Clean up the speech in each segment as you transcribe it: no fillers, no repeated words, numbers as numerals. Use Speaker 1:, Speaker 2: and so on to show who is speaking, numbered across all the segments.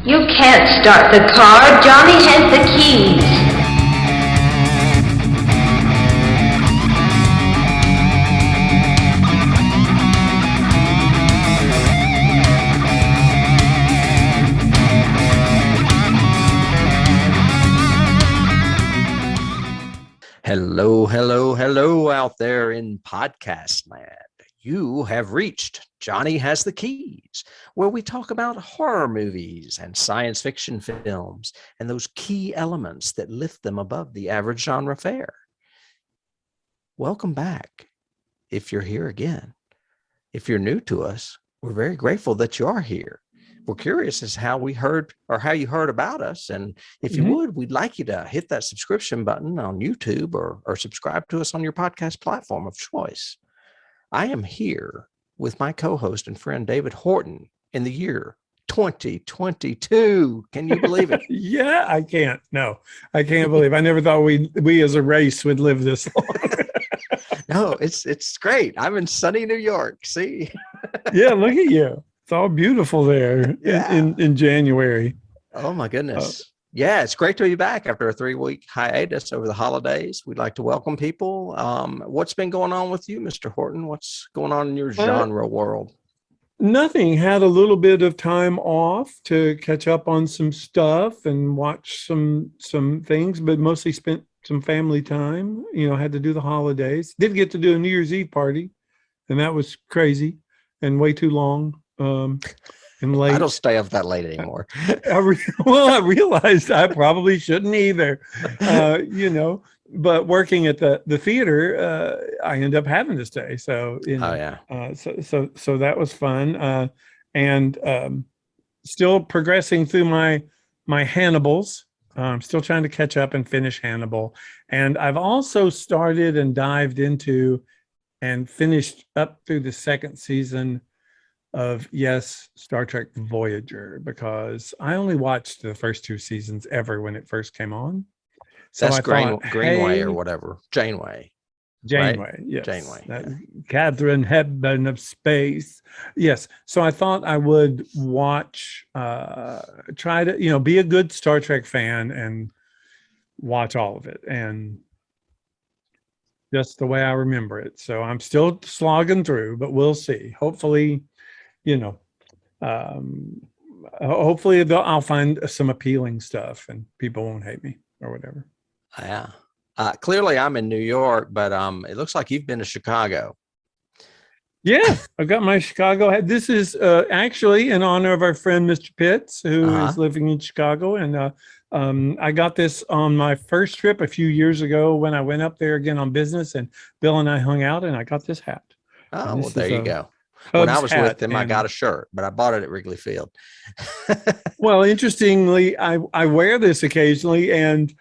Speaker 1: You can't start the car. Johnny has the keys.
Speaker 2: Hello out there in podcast land. You have reached Johnny Has the Keys, where we talk about horror movies and science fiction films and those key elements that lift them above the average genre fare. Welcome back. If you're here again, if you're new to us, we're very grateful that you are here. We're curious as how we heard or how you heard about us. And if you would, we'd like you to hit that subscription button on YouTube or subscribe to us on your podcast platform of choice. I am here with my co-host and friend, David Horton, in the year 2022. Can you believe it?
Speaker 3: Yeah, I can't. No, I can't believe. I never thought we as a race would live this long.
Speaker 2: No, it's great. I'm in sunny New York. See?
Speaker 3: Yeah, look at you. It's all beautiful there in January.
Speaker 2: Oh, my goodness. Yeah, it's great to be back after a 3-week hiatus over the holidays. We'd like to welcome people. What's been going on with you, Mr. Horton? What's going on in your genre world?
Speaker 3: Nothing. Had a little bit of time off to catch up on some stuff and watch some things, but mostly spent some family time. You know, had to do the holidays. Did get to do a New Year's Eve party, and that was crazy and way too long. And late.
Speaker 2: I don't stay up that late anymore.
Speaker 3: I realized I probably shouldn't either. But working at the theater, I end up having to stay. So so that was fun. And still progressing through my Hannibals. I'm still trying to catch up and finish Hannibal. And I've also started and dived into and finished up through the second season of Star Trek Voyager, because I only watched the first 2 seasons ever when it first came on.
Speaker 2: So that's Greenway or whatever. Janeway,
Speaker 3: yes.
Speaker 2: Janeway.
Speaker 3: Catherine Hepburn of space. Yes. So I thought I would watch, try to, be a good Star Trek fan and watch all of it. And just the way I remember it. So I'm still slogging through, but we'll see. Hopefully, hopefully I'll find some appealing stuff and people won't hate me or whatever.
Speaker 2: Yeah. Clearly I'm in New York, but it looks like you've been to Chicago.
Speaker 3: Yeah, I've got my Chicago hat. This is actually in honor of our friend, Mr. Pitts, who is living in Chicago. And I got this on my first trip a few years ago when I went up there again on business, and Bill and I hung out, and I got this hat.
Speaker 2: Oh, well, there you go. When I was with him, I got a shirt, but I bought it at Wrigley Field.
Speaker 3: Well, interestingly, I wear this occasionally, and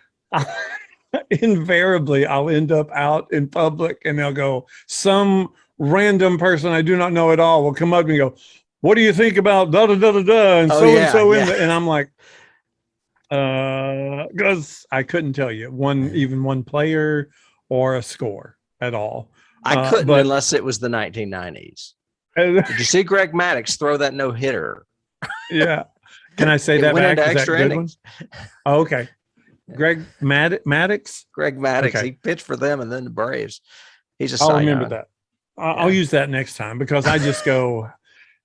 Speaker 3: invariably I'll end up out in public and they'll go, some random person I do not know at all will come up and go, "What do you think about da da da da da?" And so and I'm like, because I couldn't tell you even one player or a score at all.
Speaker 2: I couldn't unless it was the 1990s. Did you see Greg Maddux throw that no-hitter?
Speaker 3: Yeah. Can I say that back? Is that good one? Oh, okay. Greg Maddux?
Speaker 2: Greg Maddux. Okay. He pitched for them and then the Braves. He's a
Speaker 3: I'll remember that. I'll use that next time, because I just go,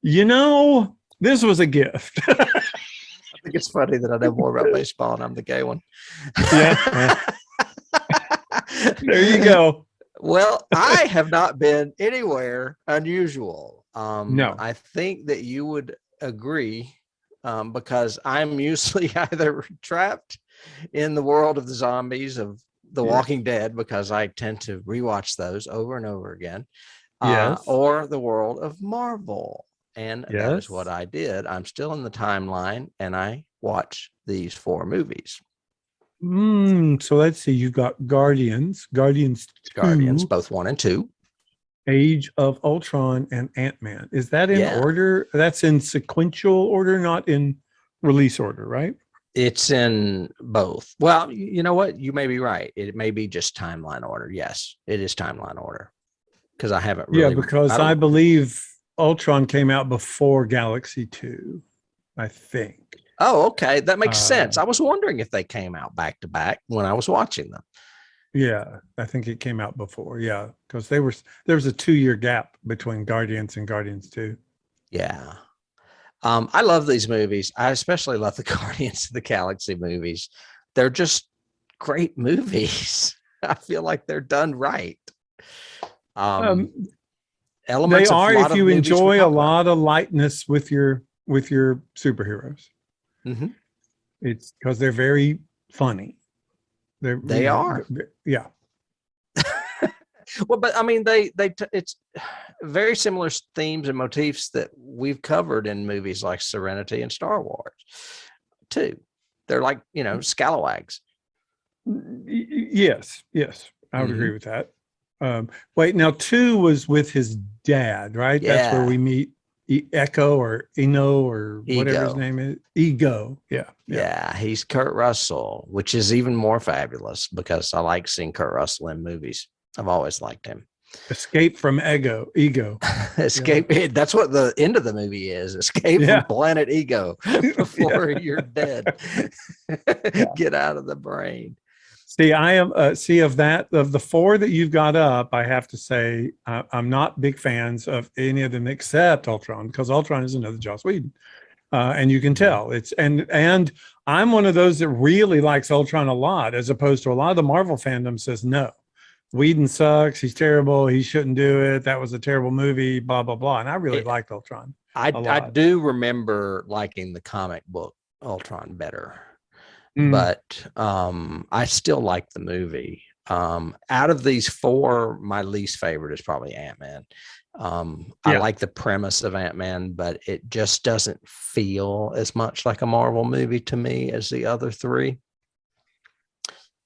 Speaker 3: this was a gift.
Speaker 2: I think it's funny that I know more about baseball and I'm the gay one.
Speaker 3: Yeah. There you go.
Speaker 2: Well, I have not been anywhere unusual.
Speaker 3: No.
Speaker 2: I think that you would agree, because I'm usually either trapped in the world of the zombies of The Walking Dead, because I tend to rewatch those over and over again, or the world of Marvel. And that is what I did. I'm still in the timeline, and I watch these 4 movies.
Speaker 3: So let's see. You've got Guardians 2,
Speaker 2: both 1 and 2.
Speaker 3: Age of Ultron and Ant-Man. Is that in order? That's in sequential order, not in release order, right?
Speaker 2: It's in both. Well, you know what? You may be right. It may be just timeline order. Yes, it is timeline order, because I haven't really.
Speaker 3: Yeah, because I believe Ultron came out before Galaxy 2, I think.
Speaker 2: Oh, okay. That makes sense. I was wondering if they came out back to back when I was watching them.
Speaker 3: Yeah, I think it came out before. Yeah, because there was a 2-year gap between Guardians and Guardians 2.
Speaker 2: Yeah. I love these movies. I especially love the Guardians of the Galaxy movies. They're just great movies. I feel like they're done right.
Speaker 3: They are if you enjoy a lot of lightness with your superheroes. Mm-hmm. It's because they're very funny.
Speaker 2: They are.
Speaker 3: Yeah.
Speaker 2: Well, but I mean, it's very similar themes and motifs that we've covered in movies like Serenity and Star Wars, too. They're like, scalawags.
Speaker 3: Yes, I would agree with that. Wait, now 2 was with his dad, right?
Speaker 2: Yeah.
Speaker 3: That's where we meet Echo or Eno or whatever his name is. Ego.
Speaker 2: Yeah, he's Kurt Russell, which is even more fabulous because I like seeing Kurt Russell in movies. I've always liked him.
Speaker 3: Escape from Ego.
Speaker 2: Escape. Yeah. That's what the end of the movie is. Escape from planet Ego before you're dead. Get out of the brain.
Speaker 3: See, I am of the 4 that you've got up, I have to say I'm not big fans of any of them except Ultron, because Ultron is another Joss Whedon. And you can tell and I'm one of those that really likes Ultron a lot, as opposed to a lot of the Marvel fandom says, no, Whedon sucks. He's terrible. He shouldn't do it. That was a terrible movie, blah, blah, blah. And I really liked Ultron.
Speaker 2: I do remember liking the comic book Ultron better. But I still like the movie. Out of these 4, my least favorite is probably Ant-Man. I like the premise of Ant-Man, but it just doesn't feel as much like a Marvel movie to me as the other 3.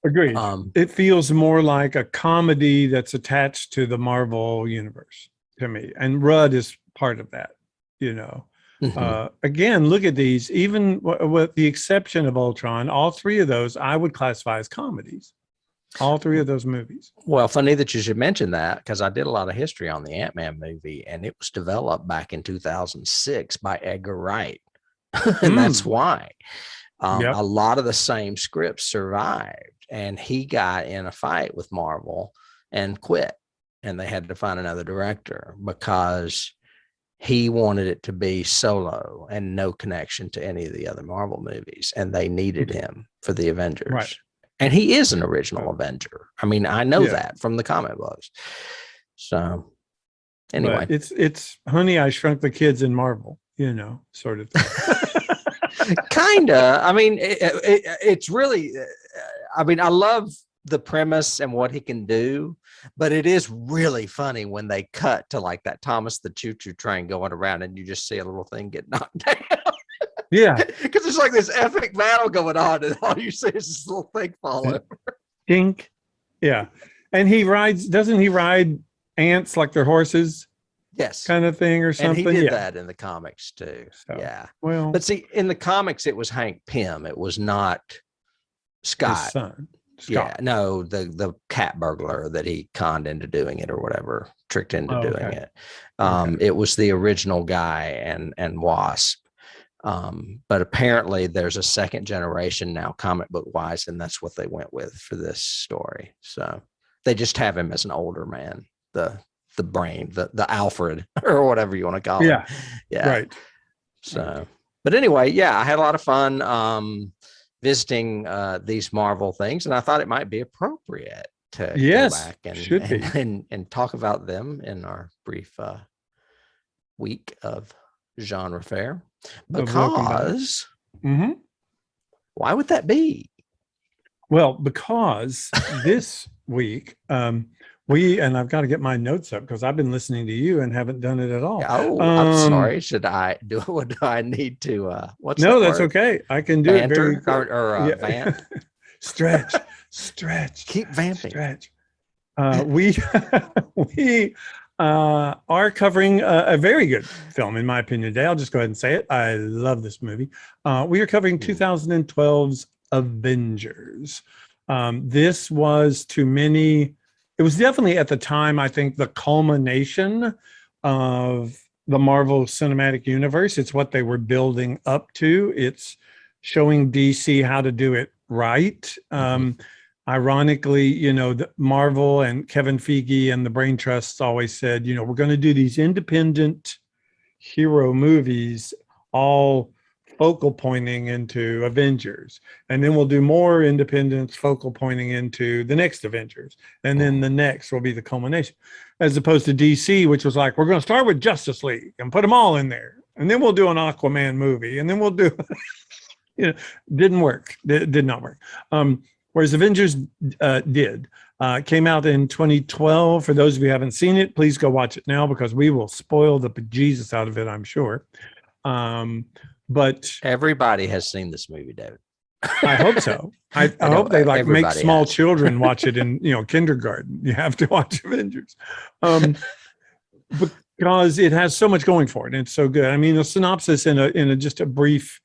Speaker 3: Agreed. It feels more like a comedy that's attached to the Marvel universe to me. And Rudd is part of that, Again, look at these. Even with the exception of Ultron, all 3 of those I would classify as comedies. All 3 of those movies.
Speaker 2: Well, funny that you should mention that, because I did a lot of history on the Ant-Man movie, and it was developed back in 2006 by Edgar Wright. And that's why a lot of the same scripts survived. And he got in a fight with Marvel and quit. And they had to find another director because he wanted it to be solo and no connection to any of the other Marvel movies. And they needed him for the Avengers. Right. And he is an original Avenger. I mean, I know that from the comic books. So anyway.
Speaker 3: But it's Honey, I Shrunk the Kids in Marvel, sort of thing.
Speaker 2: Kinda. I mean, it's really, I love the premise and what he can do, but it is really funny when they cut to like that Thomas the Choo-Choo train going around and you just see a little thing get knocked down.
Speaker 3: Yeah.
Speaker 2: Because it's like this epic battle going on and all you see is this little thing fall over.
Speaker 3: Dink. Yeah. And doesn't he ride ants like they're horses?
Speaker 2: Yes.
Speaker 3: Kind of thing or something.
Speaker 2: And he did that in the comics too. So, yeah.
Speaker 3: Well,
Speaker 2: but see, in the comics, it was Hank Pym. It was not Scott.
Speaker 3: His son. Scott.
Speaker 2: Yeah. No, the cat burglar that he conned into doing it or whatever, tricked into doing it. It was the original guy and Wasp. But apparently there's a second generation now comic book wise, and that's what they went with for this story. So they just have him as an older man, the brain, the Alfred or whatever you want to call him. Yeah.
Speaker 3: Right.
Speaker 2: So, but anyway, I had a lot of fun visiting these Marvel things, and I thought it might be appropriate to go back and talk about them in our brief week of genre fair. Because why would that be?
Speaker 3: Well, because this week and I've got to get my notes up because I've been listening to you and haven't done it at all.
Speaker 2: Oh, I'm sorry. Should I do what do I need to what's
Speaker 3: No, that's word? Okay. I can do
Speaker 2: Banter,
Speaker 3: it very
Speaker 2: or vamp.
Speaker 3: Stretch.
Speaker 2: Keep vamping.
Speaker 3: Stretch. We are covering a very good film, in my opinion, today. I'll just go ahead and say it. I love this movie. We are covering 2012's Avengers. This was to many, it was definitely at the time, I think, the culmination of the Marvel Cinematic Universe. It's what they were building up to. It's showing DC how to do it right. Ironically, Marvel and Kevin Feige and the Brain Trusts always said, we're going to do these independent hero movies, all focal pointing into Avengers. And then we'll do more independents focal pointing into the next Avengers. And then the next will be the culmination. As opposed to DC, which was like, we're going to start with Justice League and put them all in there. And then we'll do an Aquaman movie. And then we'll do, didn't work. Did not work. Whereas Avengers did. Came out in 2012. For those of you who haven't seen it, please go watch it now because we will spoil the bejesus out of it, I'm sure. But
Speaker 2: everybody has seen this movie, David.
Speaker 3: I hope so. I hope they make small children watch it in kindergarten. You have to watch Avengers. Because it has so much going for it and it's so good. I mean, the synopsis in a just a brief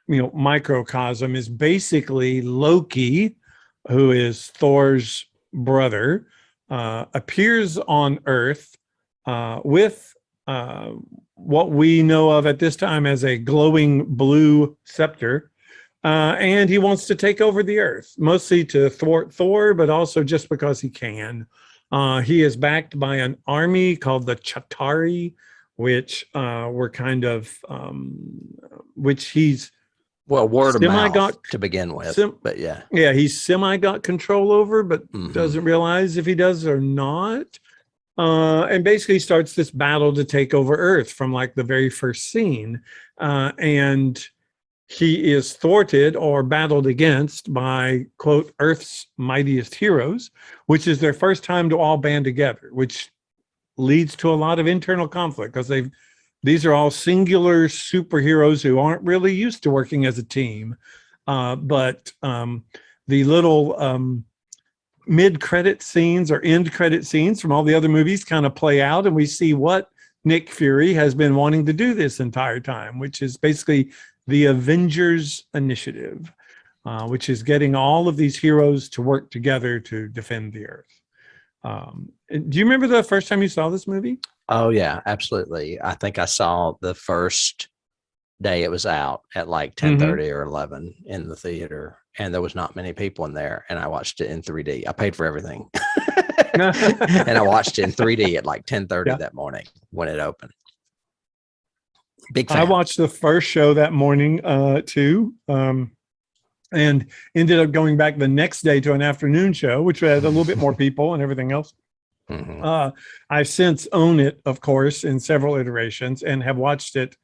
Speaker 3: microcosm is basically Loki, who is Thor's brother, appears on Earth with what we know of at this time as a glowing blue scepter, and he wants to take over the Earth, mostly to thwart Thor, but also just because he can. He is backed by an army called the Chitauri, which were kind of, which he's
Speaker 2: word of mouth to begin with, but yeah,
Speaker 3: he's got control over, but doesn't realize if he does or not. And basically starts this battle to take over Earth from like the very first scene, and he is thwarted or battled against by, quote, Earth's mightiest heroes, which is their first time to all band together, which leads to a lot of internal conflict because these are all singular superheroes who aren't really used to working as a team. But the little mid-credit scenes or end-credit scenes from all the other movies kind of play out, and we see what Nick Fury has been wanting to do this entire time, which is basically the Avengers Initiative, which is getting all of these heroes to work together to defend the Earth. Do you remember the first time you saw this movie?
Speaker 2: Oh, yeah, absolutely. I think I saw the first day it was out at like 10:30 or 11 in the theater, and there was not many people in there, and I watched it in 3D. I paid for everything. And I watched it in 3D at like 10:30 that morning when it opened. Big fan.
Speaker 3: I watched the first show that morning too, and ended up going back the next day to an afternoon show, which had a little bit more people and everything else. I since own it, of course, in several iterations and have watched it,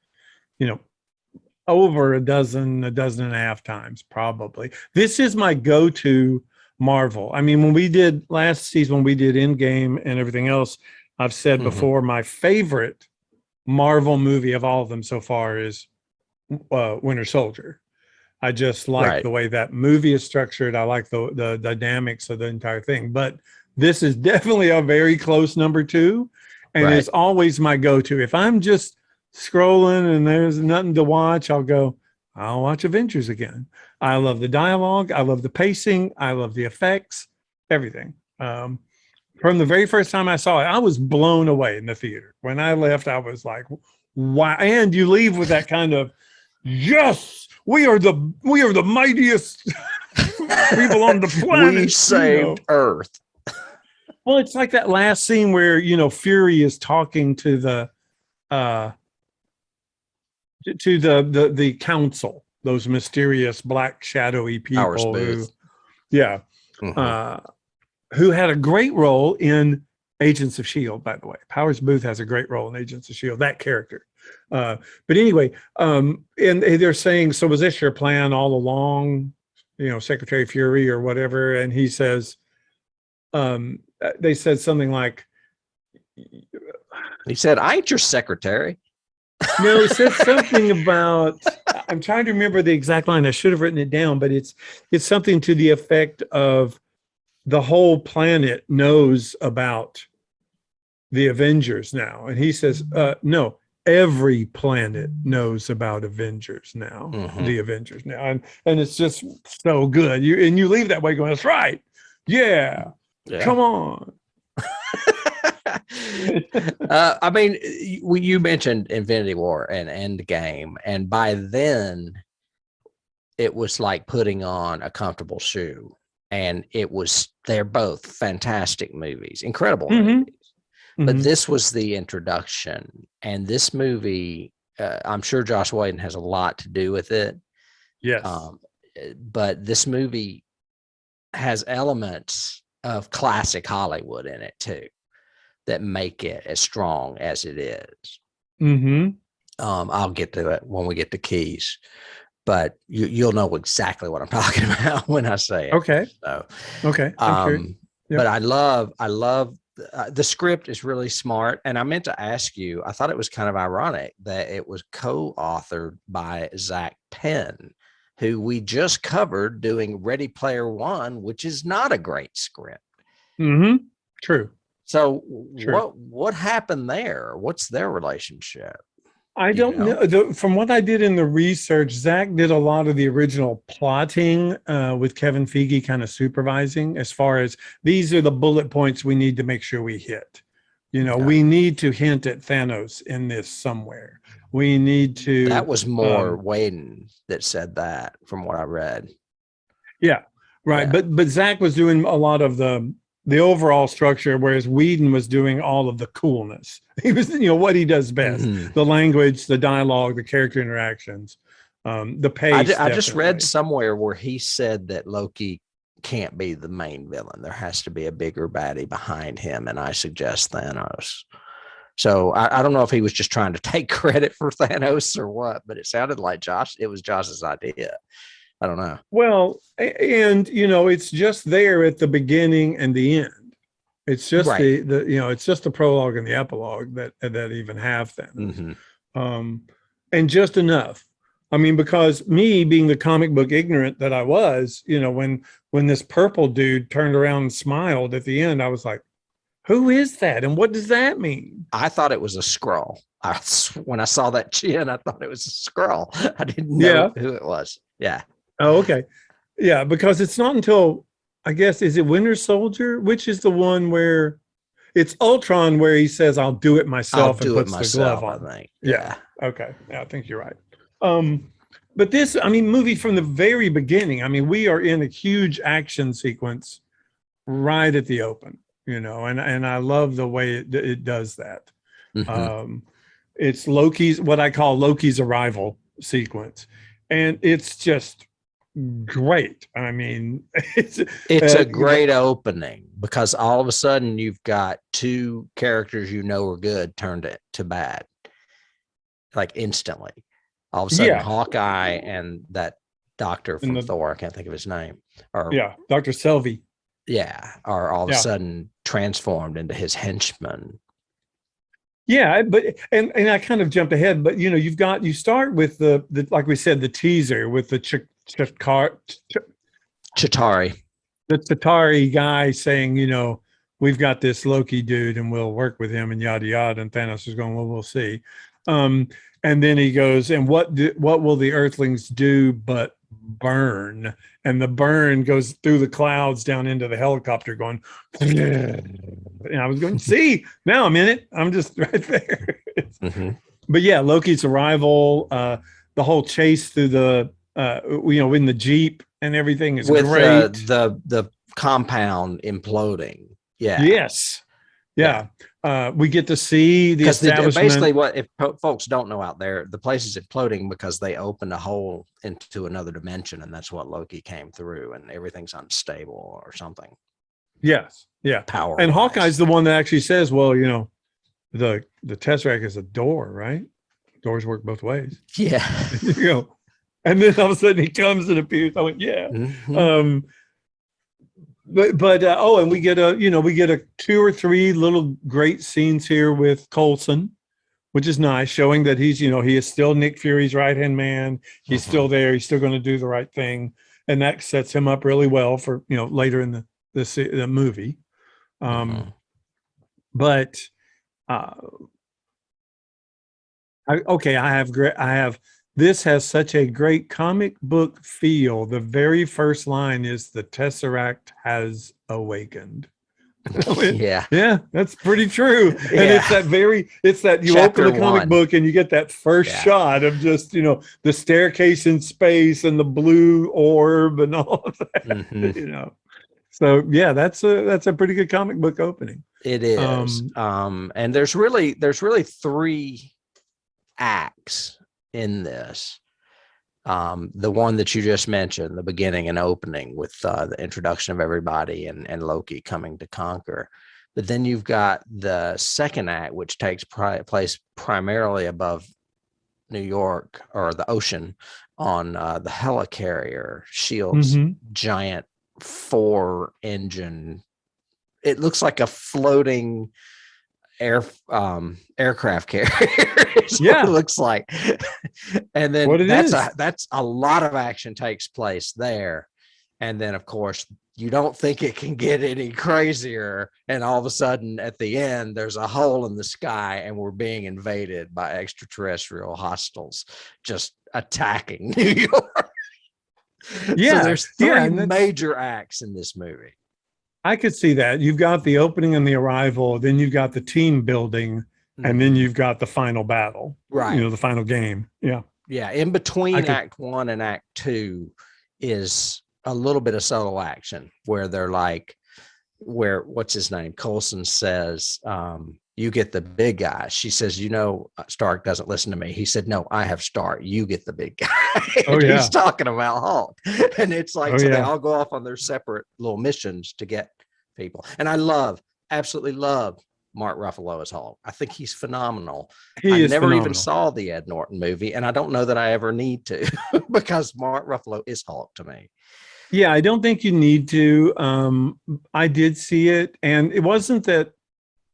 Speaker 3: over a dozen and a half times, probably. This is my go-to Marvel. I mean, when we did last season, we did Endgame and everything else, I've said before, my favorite Marvel movie of all of them so far is Winter Soldier. I just like the way that movie is structured. I like the dynamics of the entire thing. But this is definitely a very close number two, and it's always my go-to. If I'm just scrolling and there's nothing to watch, I'll watch Avengers again. I love the dialogue. I love the pacing. I love the effects, everything. From the very first time I saw it, I was blown away in the theater. When I left, I was like, wow. And you leave with that kind of, yes, we are the mightiest people on the planet.
Speaker 2: We saved Earth.
Speaker 3: Well, it's like that last scene where, Fury is talking to the council, those mysterious black shadowy people who had a great role in Agents of S.H.I.E.L.D., by the way. Powers Booth has a great role in Agents of S.H.I.E.L.D., that character. But anyway, and they're saying, so was this your plan all along, Secretary Fury or whatever? And he says, they said something like,
Speaker 2: he said, I ain't your secretary.
Speaker 3: No, it said something about, I'm trying to remember the exact line. I should have written it down, but it's something to the effect of the whole planet knows about the Avengers now. And he says, no, every planet knows about Avengers now, the Avengers now. And it's just so good. You leave that way going, that's right. Yeah. Come on.
Speaker 2: I mean, you mentioned Infinity War and Endgame, and by then it was like putting on a comfortable shoe. And they're both fantastic movies, incredible movies. But this was the introduction. And this movie, I'm sure Joss Whedon has a lot to do with it.
Speaker 3: Yes.
Speaker 2: But this movie has elements of classic Hollywood in it too, that make it as strong as it is. I'll get to it when we get to keys. But you'll know exactly what I'm talking about when I say it.
Speaker 3: Okay.
Speaker 2: So,
Speaker 3: okay.
Speaker 2: Yep. But I love the script is really smart. And I meant to ask you, I thought it was kind of ironic that it was co-authored by Zach Penn, who we just covered doing Ready Player One, which is not a great script.
Speaker 3: True.
Speaker 2: So what happened there? What's their relationship?
Speaker 3: I don't know. From what I did in the research, Zach did a lot of the original plotting with Kevin Feige kind of supervising, as far as these are the bullet points we need to make sure we hit. We need to hint at Thanos in this somewhere. We need to.
Speaker 2: That was more Whedon that said that, from what I read.
Speaker 3: Yeah, right. Yeah. But Zach was doing a lot of the overall structure, whereas Whedon was doing all of the coolness. He was, what he does best: the language, the dialogue, the character interactions, the pace.
Speaker 2: I just read somewhere where he said that Loki can't be the main villain. There has to be a bigger baddie behind him, and I suggest Thanos. So I don't know if he was just trying to take credit for Thanos or what, but it sounded like it was Josh's idea. I don't know.
Speaker 3: Well, and it's just there at the beginning and the end. It's just the it's just the prologue and the epilogue that even have Thanos. And just enough. I mean, because me being the comic book ignorant that I was, when this purple dude turned around and smiled at the end, I was like, who is that? And what does that mean?
Speaker 2: I thought it was a Skrull. When I saw that chin, I thought it was a Skrull. I didn't know who it was. Yeah.
Speaker 3: Oh, okay. Yeah, because it's not until, I guess, is it Winter Soldier? Which is the one where it's Ultron, where he says, I'll do it myself and puts the glove on.
Speaker 2: I think.
Speaker 3: Yeah. Okay. Yeah, I think you're right. But this, movie from the very beginning, we are in a huge action sequence right at the open, and I love the way it does that. It's what I call Loki's arrival sequence. And it's just great. It's
Speaker 2: a great opening, because all of a sudden you've got two characters are good turned to bad, like instantly. All of a sudden, Hawkeye and that doctor from Thor, I can't think of his name.
Speaker 3: Dr. Selvey.
Speaker 2: Yeah, are all of a sudden transformed into his henchmen.
Speaker 3: Yeah, but and I kind of jumped ahead, but you start with the like we said, the teaser with the
Speaker 2: Chitauri.
Speaker 3: The Chitauri guy saying, we've got this Loki dude and we'll work with him and yada yada, and Thanos is going, well, we'll see. And then he goes, and what will the Earthlings do but burn? And the burn goes through the clouds down into the helicopter going, and I was going, see, now I'm in it. I'm just right there. But yeah, Loki's arrival, the whole chase through the, in the Jeep and everything is
Speaker 2: with
Speaker 3: great.
Speaker 2: The compound imploding. Yeah.
Speaker 3: Yes. Yeah. We get to see the establishment.
Speaker 2: Basically, if folks don't know out there, the place is imploding because they opened a hole into another dimension, and that's what Loki came through, and everything's unstable or something.
Speaker 3: Yes. Yeah.
Speaker 2: Power.
Speaker 3: And Hawkeye's the one that actually says, well, the Tesseract is a door, right? Doors work both ways.
Speaker 2: Yeah.
Speaker 3: And then all of a sudden he comes and appears. I went, yeah. And we get a 2 or 3 little great scenes here with Coulson, which is nice, showing that he's, he is still Nick Fury's right-hand man. He's still there. He's still going to do the right thing. And that sets him up really well for, later in the movie. But this has such a great comic book feel. The very first line is the Tesseract has awakened. Yeah, that's pretty true. And it's that you
Speaker 2: Chapter
Speaker 3: open the comic
Speaker 2: 1.
Speaker 3: book and you get that first shot of just, the staircase in space and the blue orb and all of that, So yeah, that's a pretty good comic book opening.
Speaker 2: It is. And there's really 3 acts in this. The one that you just mentioned, the beginning and opening with the introduction of everybody and Loki coming to conquer. But then you've got the second act, which takes place primarily above New York or the ocean on the helicarrier, S.H.I.E.L.D's giant 4-engine. It looks like a floating aircraft carrier. It looks like. And then that's a lot of action takes place there. And then of course you don't think it can get any crazier, and all of a sudden at the end there's a hole in the sky and we're being invaded by extraterrestrial hostiles just attacking New York. So there's 3 major acts in this movie.
Speaker 3: I could see that. You've got the opening and the arrival, then you've got the team building, and then you've got the final battle. Right. The final game. Yeah.
Speaker 2: Yeah. In between Act 1 and Act 2 is a little bit of solo action where they're like, what's his name? Coulson says, you get the big guy. She says, Stark doesn't listen to me. He said, no, I have Stark. You get the big guy. He's talking about Hulk. And it's like, they all go off on their separate little missions to get people. And I absolutely love Mark Ruffalo as Hulk. I think he's phenomenal. I never even saw the Ed Norton movie, and I don't know that I ever need to because Mark Ruffalo is Hulk to me.
Speaker 3: Yeah, I don't think you need to. I did see it, and it wasn't that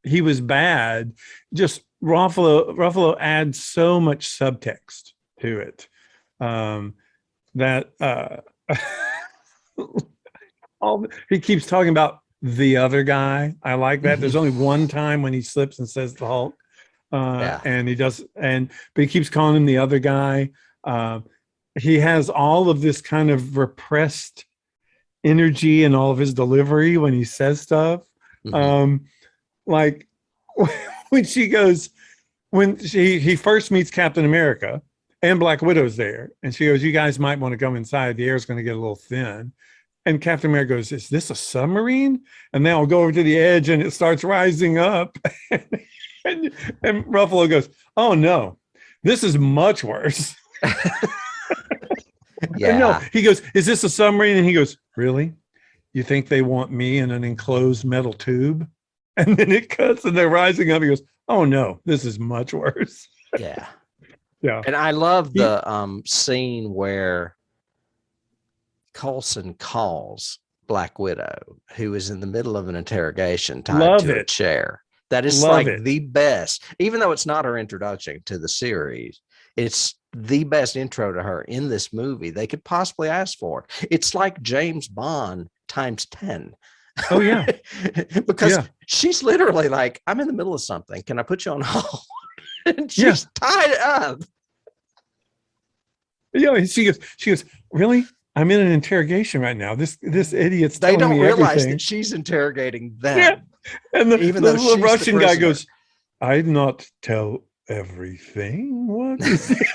Speaker 3: he was bad. Just Ruffalo adds so much subtext to it that he keeps talking about the other guy. I like that. There's only one time when he slips and says the Hulk, and he does, but he keeps calling him the other guy. He has all of this kind of repressed energy in all of his delivery when he says stuff. Like when he first meets Captain America and Black Widow's there, and she goes, you guys might want to come inside. The air's going to get a little thin. And Captain America goes, is this a submarine? And then I'll go over to the edge and it starts rising up. and Ruffalo goes, oh no, this is much worse. No, he goes, is this a submarine? And he goes, really? You think they want me in an enclosed metal tube? And then it cuts and they're rising up. He goes, oh no, this is much worse.
Speaker 2: Yeah.
Speaker 3: Yeah.
Speaker 2: And I love the scene where Coulson calls Black Widow, who is in the middle of an interrogation tied to a chair. That is the best, even though it's not her introduction to the series. It's the best intro to her in this movie they could possibly ask for. It's like James Bond times 10.
Speaker 3: Oh yeah.
Speaker 2: Because she's literally like, I'm in the middle of something. Can I put you on hold? And she's tied up.
Speaker 3: She goes, really? I'm in an interrogation right now. This idiot's
Speaker 2: they
Speaker 3: telling me
Speaker 2: don't realize
Speaker 3: everything.
Speaker 2: that she's interrogating them.
Speaker 3: Yeah. And
Speaker 2: even
Speaker 3: the
Speaker 2: though
Speaker 3: little Russian guy
Speaker 2: prisoner.
Speaker 3: goes, I'd not tell everything. What is it?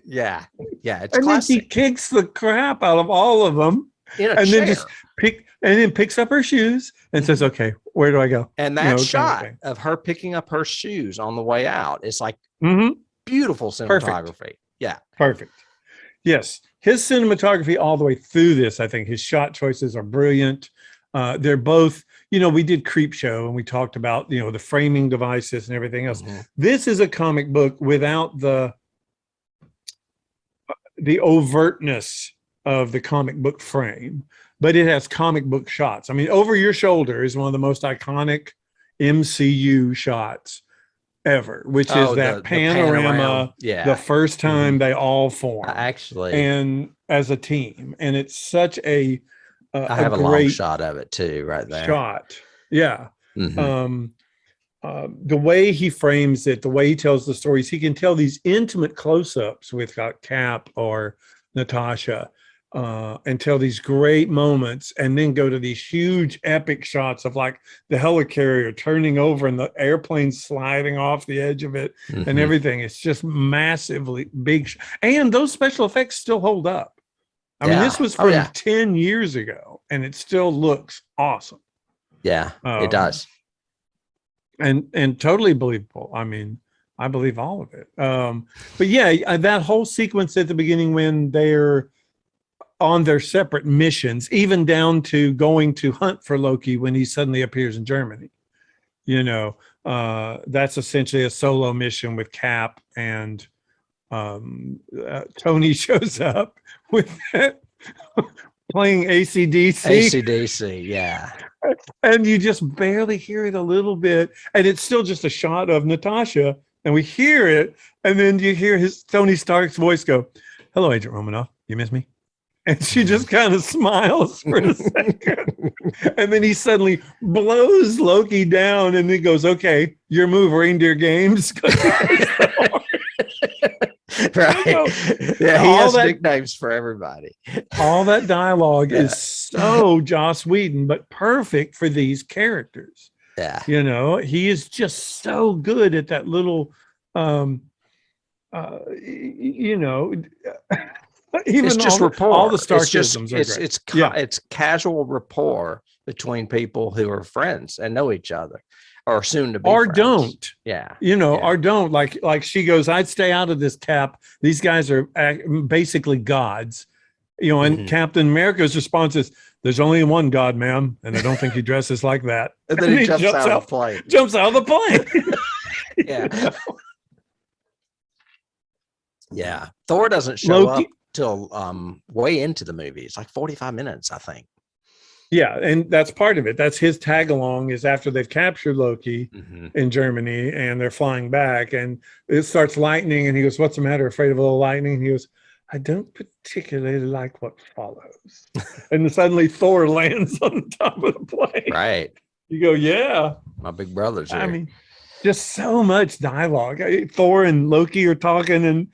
Speaker 2: Yeah, it's
Speaker 3: and
Speaker 2: classic.
Speaker 3: then he kicks the crap out of all of them, then just picks up her shoes and says, "Okay, where do I go?"
Speaker 2: And that shot of her picking up her shoes on the way out is like beautiful cinematography. Perfect. Yeah,
Speaker 3: perfect. Yes, his cinematography all the way through this. I think his shot choices are brilliant. They're both. We did Creepshow and we talked about the framing devices and everything else. This is a comic book without the overtness of the comic book frame, but it has comic book shots. I mean, Over Your Shoulder is one of the most iconic MCU shots ever, which is that panorama, the first time they all form
Speaker 2: actually
Speaker 3: and as a team. And it's such I
Speaker 2: have a long shot of it too, right there.
Speaker 3: Shot. Yeah. The way he frames it, the way he tells the stories, he can tell these intimate close-ups with Cap or Natasha and tell these great moments, and then go to these huge epic shots of like the helicarrier turning over and the airplane sliding off the edge of it and everything. It's just massively big. And those special effects still hold up. I mean, this was from 10 years ago and it still looks awesome.
Speaker 2: Yeah, it does.
Speaker 3: And totally believable. I mean, I believe all of it. But yeah, that whole sequence at the beginning when they're on their separate missions, even down to going to hunt for Loki when he suddenly appears in Germany, that's essentially a solo mission with Cap, and Tony shows up with that playing AC/DC,
Speaker 2: yeah.
Speaker 3: And you just barely hear it a little bit, and it's still just a shot of Natasha, and we hear it, and then you hear Tony Stark's voice go, "Hello, Agent Romanoff, you miss me?" And she just kind of smiles for a second, and then he suddenly blows Loki down, and then goes, "Okay, your move, Reindeer Games."
Speaker 2: Right. Yeah, he has nicknames for everybody.
Speaker 3: All that dialogue is so Joss Whedon, but perfect for these characters.
Speaker 2: Yeah.
Speaker 3: He is just so good at that little, even
Speaker 2: it's just rapport.
Speaker 3: All the Starkisms
Speaker 2: it's casual rapport between people who are friends and know each other, or soon to be
Speaker 3: or
Speaker 2: friends.
Speaker 3: Don't.
Speaker 2: Yeah.
Speaker 3: Or don't. Like she goes, "I'd stay out of this, Cap. These guys are basically gods." And Captain America's response is, "There's only one God, ma'am, and I don't think he dresses like that."
Speaker 2: And then he jumps out of the plane.
Speaker 3: Jumps out of the plane.
Speaker 2: Yeah. Yeah. Thor doesn't show up till way into the movie. It's like 45 minutes, I think.
Speaker 3: Yeah, and that's part of it. That's his tag along, is after they've captured Loki in Germany and they're flying back, and it starts lightning, and he goes, "What's the matter? Afraid of a little lightning?" And he goes, "I don't particularly like what follows." And then suddenly Thor lands on the top of the plane.
Speaker 2: Right.
Speaker 3: You go, "Yeah.
Speaker 2: My big brother's here."
Speaker 3: I mean, just so much dialogue. Thor and Loki are talking, and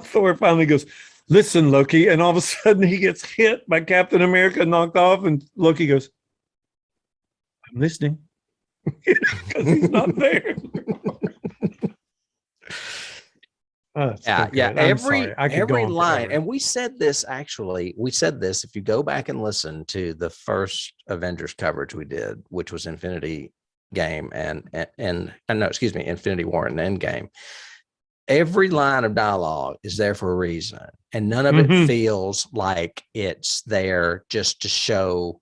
Speaker 3: Thor finally goes, "Listen, Loki," and all of a sudden he gets hit by Captain America, knocked off, and Loki goes, "I'm listening," because he's not there.
Speaker 2: Every line, and we said this if you go back and listen to the first Avengers coverage we did, which was Infinity War and Endgame. Every line of dialogue is there for a reason, and none of it feels like it's there just to show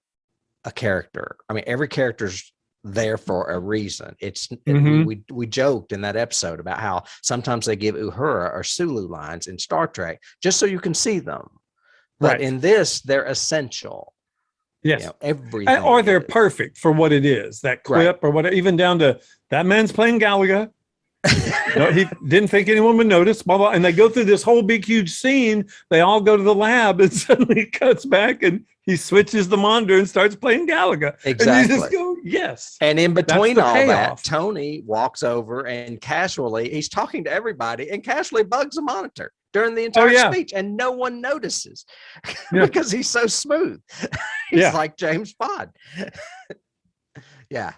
Speaker 2: a character. I mean, every character's there for a reason. We joked in that episode about how sometimes they give Uhura or Sulu lines in Star Trek just so you can see them, but in this they're essential.
Speaker 3: Yes,
Speaker 2: everything,
Speaker 3: or they're perfect for what it is. That quip or whatever, even down to that man's playing Galaga. No, he didn't think anyone would notice, blah, blah. And they go through this whole big, huge scene. They all go to the lab, and suddenly it cuts back and he switches the monitor and starts playing Galaga.
Speaker 2: Exactly.
Speaker 3: And you just go, yes.
Speaker 2: And in between all that, Tony walks over and he's talking to everybody and casually bugs the monitor during the entire speech, and no one notices because he's so smooth. He's like James Bond. Yeah.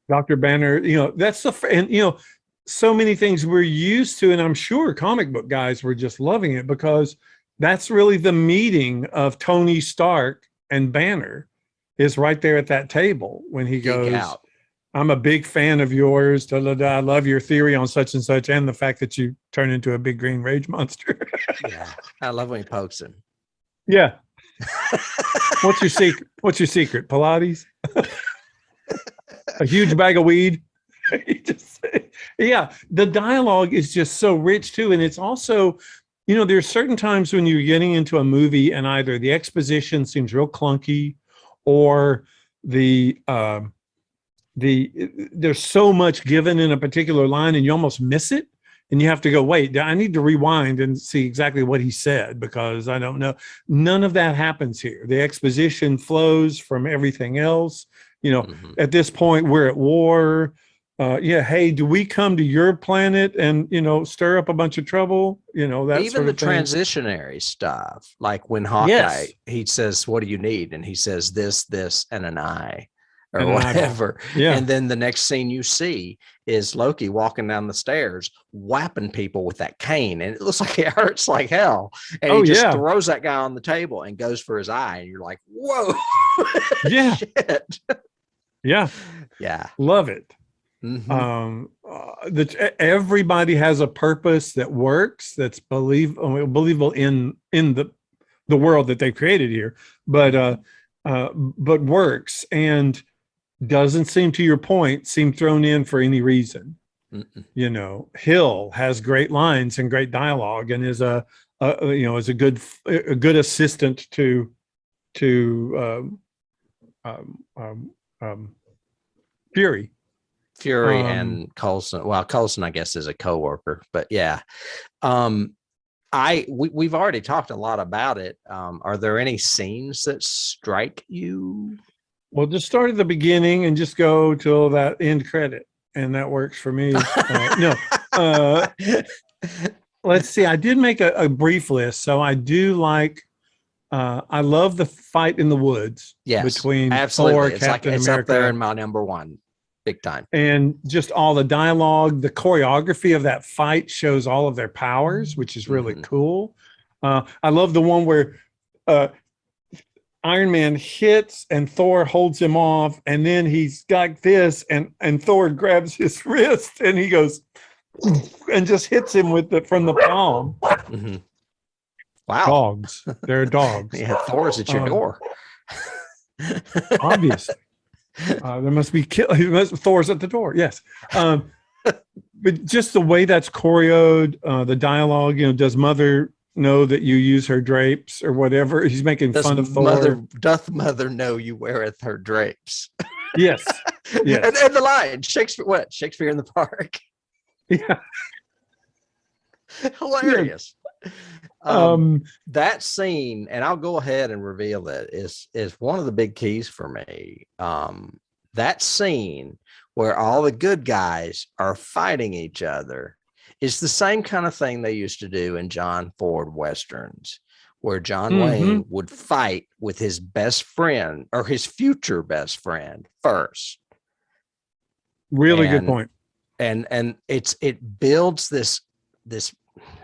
Speaker 3: Dr. Banner, that's so many things we're used to, and I'm sure comic book guys were just loving it because that's really the meeting of Tony Stark and Banner is right there at that table when he goes, "I'm a big fan of yours. Da, da, da, I love your theory on such and such, and the fact that you turn into a big green rage monster."
Speaker 2: Yeah, I love when he pokes him.
Speaker 3: Yeah. What's your secret? Pilates? A huge bag of weed? The dialogue is just so rich too, and it's also, there's certain times when you're getting into a movie and either the exposition seems real clunky, or there's so much given in a particular line and you almost miss it, and you have to go, wait, I need to rewind and see exactly what he said because I don't know. None of that happens here. The exposition flows from everything else. At this point we're at war. yeah, hey, do we come to your planet and, stir up a bunch of trouble? That
Speaker 2: Even
Speaker 3: sort
Speaker 2: the
Speaker 3: of thing.
Speaker 2: transitionary stuff, like when Hawkeye, he says, what do you need? And he says this, and an eye or
Speaker 3: And
Speaker 2: whatever.
Speaker 3: Yeah.
Speaker 2: And then the next scene you see is Loki walking down the stairs, whapping people with that cane. And it looks like it hurts like hell. And he just throws that guy on the table and goes for his eye. And you're like, whoa.
Speaker 3: Yeah.
Speaker 2: Shit.
Speaker 3: Yeah.
Speaker 2: Yeah.
Speaker 3: Love it.
Speaker 2: Mm-hmm.
Speaker 3: Everybody has a purpose that works, that's believable in the world that they created here, but works and doesn't seem, to your point, seem thrown in for any reason.
Speaker 2: Mm-mm.
Speaker 3: Hill has great lines and great dialogue and is a good assistant to Fury.
Speaker 2: And Coulson. Well, Coulson, I guess, is a coworker, but yeah. We've already talked a lot about it. Are there any scenes that strike you?
Speaker 3: Well, just start at the beginning and just go till that end credit, and that works for me. Let's see. I did make a brief list, so I do like. I love the fight in the woods between Thor, Captain America.
Speaker 2: It's up there in my number one, big time.
Speaker 3: And just all the dialogue, the choreography of that fight shows all of their powers, which is really cool. I love the one where Iron Man hits and Thor holds him off, and then he's got this, and Thor grabs his wrist and he goes and just hits him from the palm.
Speaker 2: Mm-hmm. Wow.
Speaker 3: Dogs. They're dogs.
Speaker 2: Yeah, Thor's at your door.
Speaker 3: Obviously. There must be Thor's at the door. Yes. But just the way that's choreoed, the dialogue, does Mother know that you use her drapes or whatever? He's making fun of Thor.
Speaker 2: Doth Mother know you weareth her drapes?
Speaker 3: Yes. Yes.
Speaker 2: And the line, Shakespeare in the Park.
Speaker 3: Yeah.
Speaker 2: Hilarious. That scene, and I'll go ahead and reveal it, is one of the big keys for me. That scene where all the good guys are fighting each other is the same kind of thing they used to do in John Ford Westerns, where John Wayne would fight with his best friend or his future best friend first.
Speaker 3: Really good point.
Speaker 2: And it builds this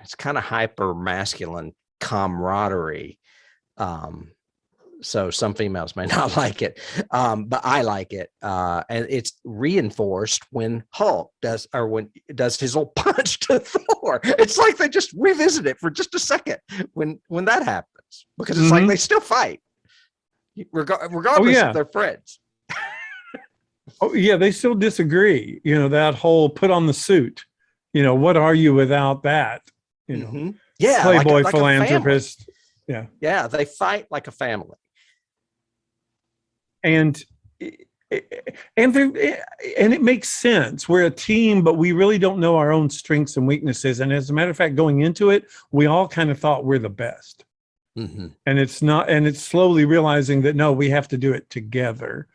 Speaker 2: it's kind of hyper masculine camaraderie. So some females may not like it, but I like it. And it's reinforced when Hulk does his old punch to Thor. It's like they just revisit it for just a second when that happens, because it's like they still fight, regardless if they're friends.
Speaker 3: Oh yeah, they still disagree. That whole put on the suit. What are you without that?
Speaker 2: Yeah,
Speaker 3: Playboy
Speaker 2: like
Speaker 3: philanthropist.
Speaker 2: Yeah, they fight like a family.
Speaker 3: And it makes sense. We're a team, but we really don't know our own strengths and weaknesses. And as a matter of fact, going into it, we all kind of thought we're the best. And it's not. And it's slowly realizing that no, we have to do it together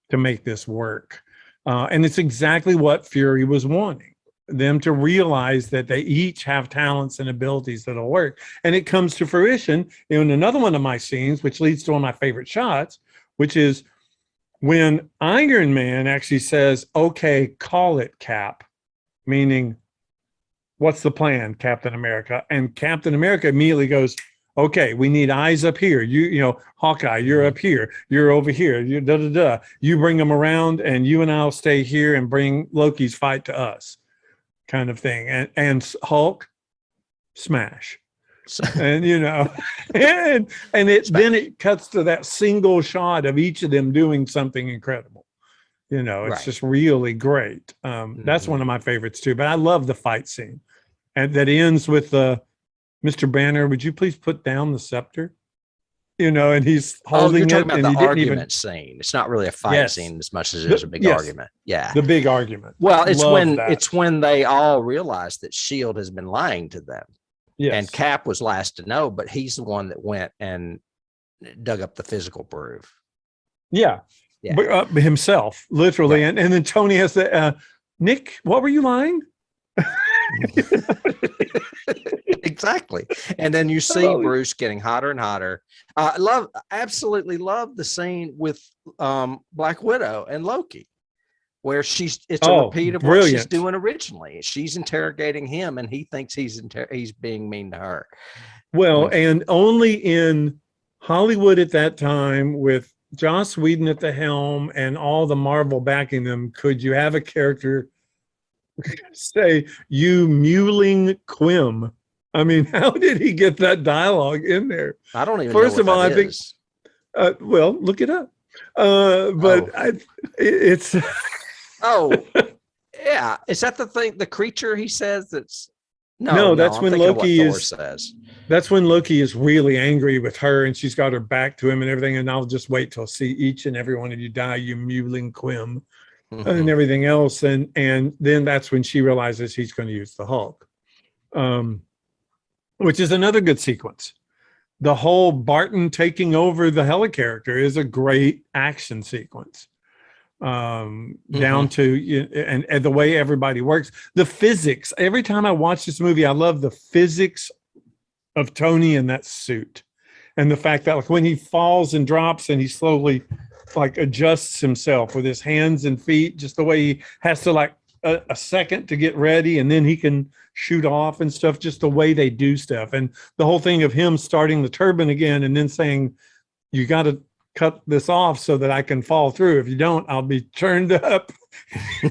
Speaker 3: to make this work. And it's exactly what Fury was wanting. Them to realize that they each have talents and abilities that'll work. And it comes to fruition in another one of my scenes, which leads to one of my favorite shots, which is when Iron Man actually says, okay, call it, Cap, meaning, what's the plan, Captain America? And Captain America immediately goes, okay, we need eyes up here. Hawkeye, you're up here. You're over here. You You bring them around, and you and I'll stay here and bring Loki's fight to us. Kind of thing. And Hulk, smash. And then it cuts to that single shot of each of them doing something incredible. It's just really great. That's one of my favorites too. But I love the fight scene, and that ends with Mr. Banner, would you please put down the scepter? And he's holding
Speaker 2: you're
Speaker 3: it.
Speaker 2: Talking about the argument scene. It's not really a fight scene as much as it is a big argument. Yeah,
Speaker 3: the big argument.
Speaker 2: Well, it's when they all realize that S.H.I.E.L.D. has been lying to them. Yes. And Cap was last to know, but he's the one that went and dug up the physical proof.
Speaker 3: Yeah. But, himself, literally. Right. And then Tony has to Nick, what were you lying?
Speaker 2: Exactly. And then you see Bruce getting hotter and hotter. Absolutely love the scene with Black Widow and Loki, where it's a repeat of what she's doing originally. She's interrogating him, and he thinks he's being mean to her.
Speaker 3: Well, and only in Hollywood at that time, with Joss Whedon at the helm and all the Marvel backing them, could you have a character say, "You mewling Quim"? I mean, how did he get that dialogue in there?
Speaker 2: I don't even.
Speaker 3: First
Speaker 2: know
Speaker 3: of all, I think. Well, look it up. It's.
Speaker 2: Oh, yeah. Is that the thing? The creature he says that's.
Speaker 3: No, that's when Loki
Speaker 2: says.
Speaker 3: That's when Loki is really angry with her, and she's got her back to him and everything. And I'll just wait till see each and every one of you die, you mewling Quim, and everything else. And then that's when she realizes he's going to use the Hulk, which is another good sequence. The whole Barton taking over the helicarrier is a great action sequence. Down to and the way everybody works, the physics. Every time I watch this movie, I love the physics of Tony in that suit, and the fact that like when he falls and drops and he slowly like adjusts himself with his hands and feet, just the way he has to like a second to get ready, and then he can shoot off and stuff, just the way they do stuff. And the whole thing of him starting the turbine again and then saying, you got to cut this off so that I can fall through. If you don't, I'll be turned up.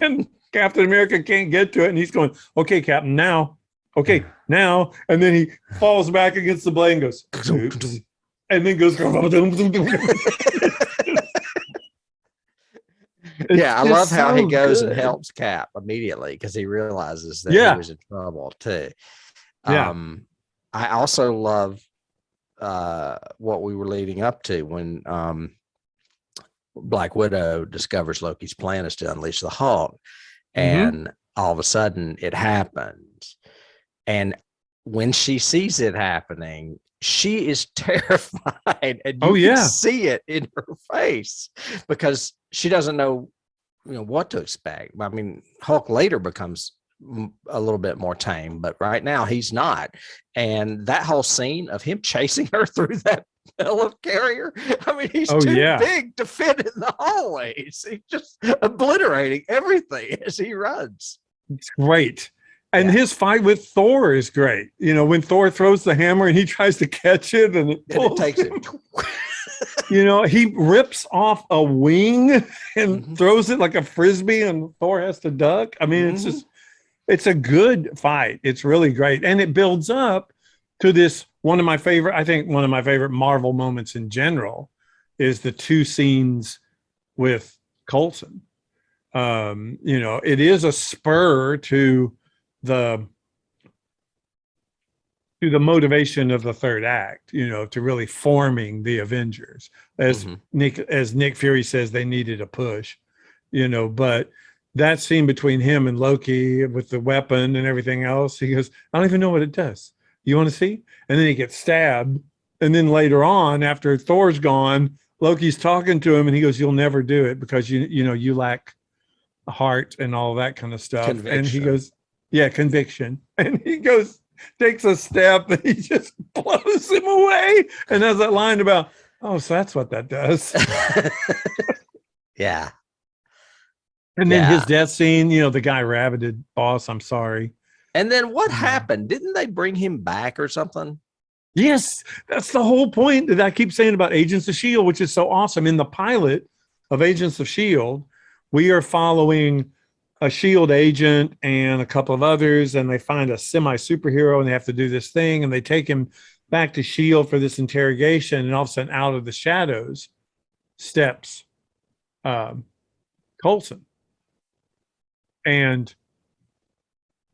Speaker 3: And Captain America can't get to it. And he's going, okay, Captain, now. Okay, now. And then he falls back against the blade and goes, oops. And then goes,
Speaker 2: yeah, I love how he goes and helps Cap immediately because he realizes that he was in trouble too. I also love what we were leading up to when Black Widow discovers Loki's plan is to unleash the Hulk, and all of a sudden it happens. And when she sees it happening, she is terrified, and you can see it in her face because she doesn't know, what to expect. I mean, Hulk later becomes a little bit more tame, but right now he's not. And that whole scene of him chasing her through that helicarrier, I mean, he's too big to fit in the hallways. He's just obliterating everything as he runs.
Speaker 3: It's great. And his fight with Thor is great. When Thor throws the hammer and he tries to catch it and it
Speaker 2: takes him.
Speaker 3: He rips off a wing and throws it like a frisbee and Thor has to duck. I mean, it's a good fight. It's really great. And it builds up to this, one of my favorite Marvel moments in general is the two scenes with Coulson. It is a spur to the motivation of the third act, to really forming the Avengers. As Nick Fury says, they needed a push, but that scene between him and Loki with the weapon and everything else, he goes, I don't even know what it does. You want to see? And then he gets stabbed. And then later on, after Thor's gone, Loki's talking to him and he goes, you'll never do it because you lack a heart and all that kind of stuff. Conviction. And he goes, conviction. And he goes, takes a step and he just blows him away. And has that line about, oh, so that's what that does.
Speaker 2: Yeah.
Speaker 3: And then his death scene, the guy rabbited, boss, I'm sorry.
Speaker 2: And then what happened? Didn't they bring him back or something?
Speaker 3: Yes, that's the whole point that I keep saying about Agents of S.H.I.E.L.D., which is so awesome. In the pilot of Agents of S.H.I.E.L.D., we are following a S.H.I.E.L.D. agent and a couple of others, and they find a semi-superhero, and they have to do this thing, and they take him back to S.H.I.E.L.D. for this interrogation, and all of a sudden, out of the shadows steps Coulson. And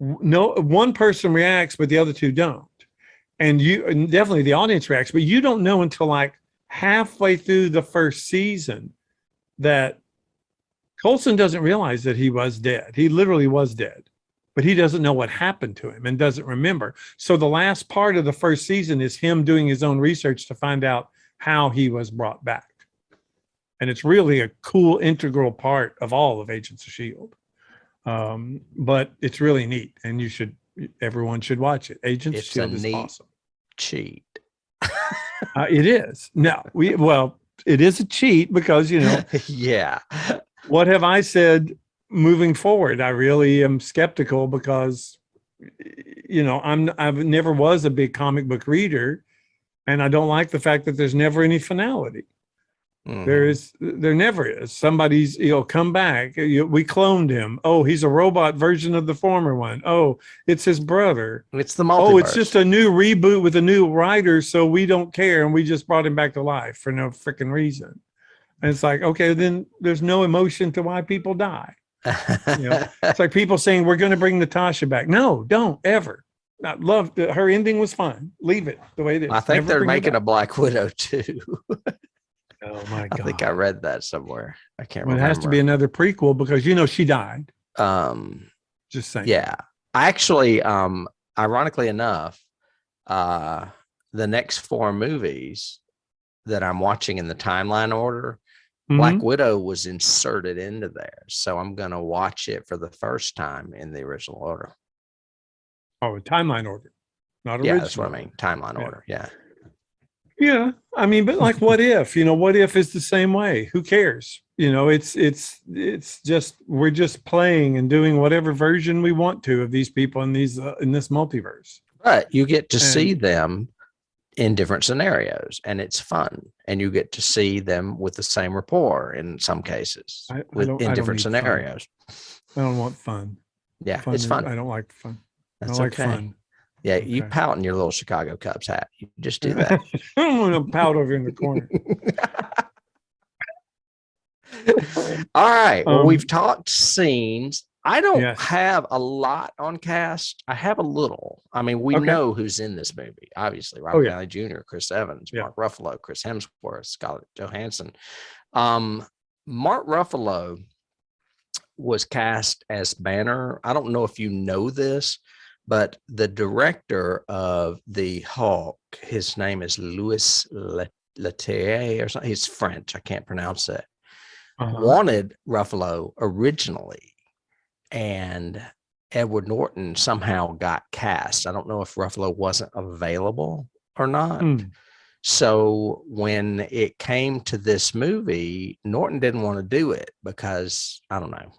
Speaker 3: no one person reacts, but the other two don't. And definitely the audience reacts, but you don't know until like halfway through the first season that Coulson doesn't realize that he was dead. He literally was dead, but he doesn't know what happened to him and doesn't remember. So the last part of the first season is him doing his own research to find out how he was brought back. And it's really a cool integral part of all of Agents of S.H.I.E.L.D. But it's really neat, and everyone should watch it. Agents of
Speaker 2: It's a
Speaker 3: S.H.I.E.L.D. is
Speaker 2: neat
Speaker 3: awesome.
Speaker 2: cheat.
Speaker 3: It is. No, it is a cheat because,
Speaker 2: Yeah.
Speaker 3: what have I said moving forward? I really am skeptical because, I've never was a big comic book reader, and I don't like the fact that there's never any finality. There never is. Somebody's, come back. We cloned him. Oh, he's a robot version of the former one. Oh, it's his brother.
Speaker 2: It's the multiverse.
Speaker 3: Oh, it's just a new reboot with a new writer, so we don't care, and we just brought him back to life for no freaking reason. And it's like, okay, then there's no emotion to why people die. It's like people saying we're going to bring Natasha back. No, don't ever. I love her ending was fine. Leave it the way it is.
Speaker 2: I think they're making a Black Widow too.
Speaker 3: Oh my God.
Speaker 2: I think I read that somewhere. I can't remember.
Speaker 3: It has to be another prequel because she died. Just saying.
Speaker 2: Yeah. I actually, ironically enough, the next 4 movies that I'm watching in the timeline order, Black Widow was inserted into there. So I'm going to watch it for the first time in the original order.
Speaker 3: Oh, a timeline order, not original.
Speaker 2: Yeah, that's what I mean. Timeline order. Yeah.
Speaker 3: Yeah. I mean, but like, what if, what if is the same way? Who cares? It's just, we're just playing and doing whatever version we want to of these people in this multiverse.
Speaker 2: But you get to see them in different scenarios, and it's fun. And you get to see them with the same rapport in some cases in different scenarios.
Speaker 3: I don't want fun.
Speaker 2: Yeah, it's fun.
Speaker 3: I don't like fun.
Speaker 2: That's
Speaker 3: I don't like fun.
Speaker 2: Yeah, okay. You pout in your little Chicago Cubs hat. You just do that.
Speaker 3: I'm going to pout over in the corner.
Speaker 2: All right. Well, we've talked scenes. I don't have a lot on cast. I have a little. I mean, we know who's in this movie. Obviously, Robert Downey Jr., Chris Evans, Mark Ruffalo, Chris Hemsworth, Scarlett Johansson. Mark Ruffalo was cast as Banner. I don't know if you know this, but the director of the Hulk, his name is Louis Leterrier or something. He's French. I can't pronounce it. Wanted Ruffalo originally, and Edward Norton somehow got cast. I don't know if Ruffalo wasn't available or not. So when it came to this movie, Norton didn't want to do it because, I don't know,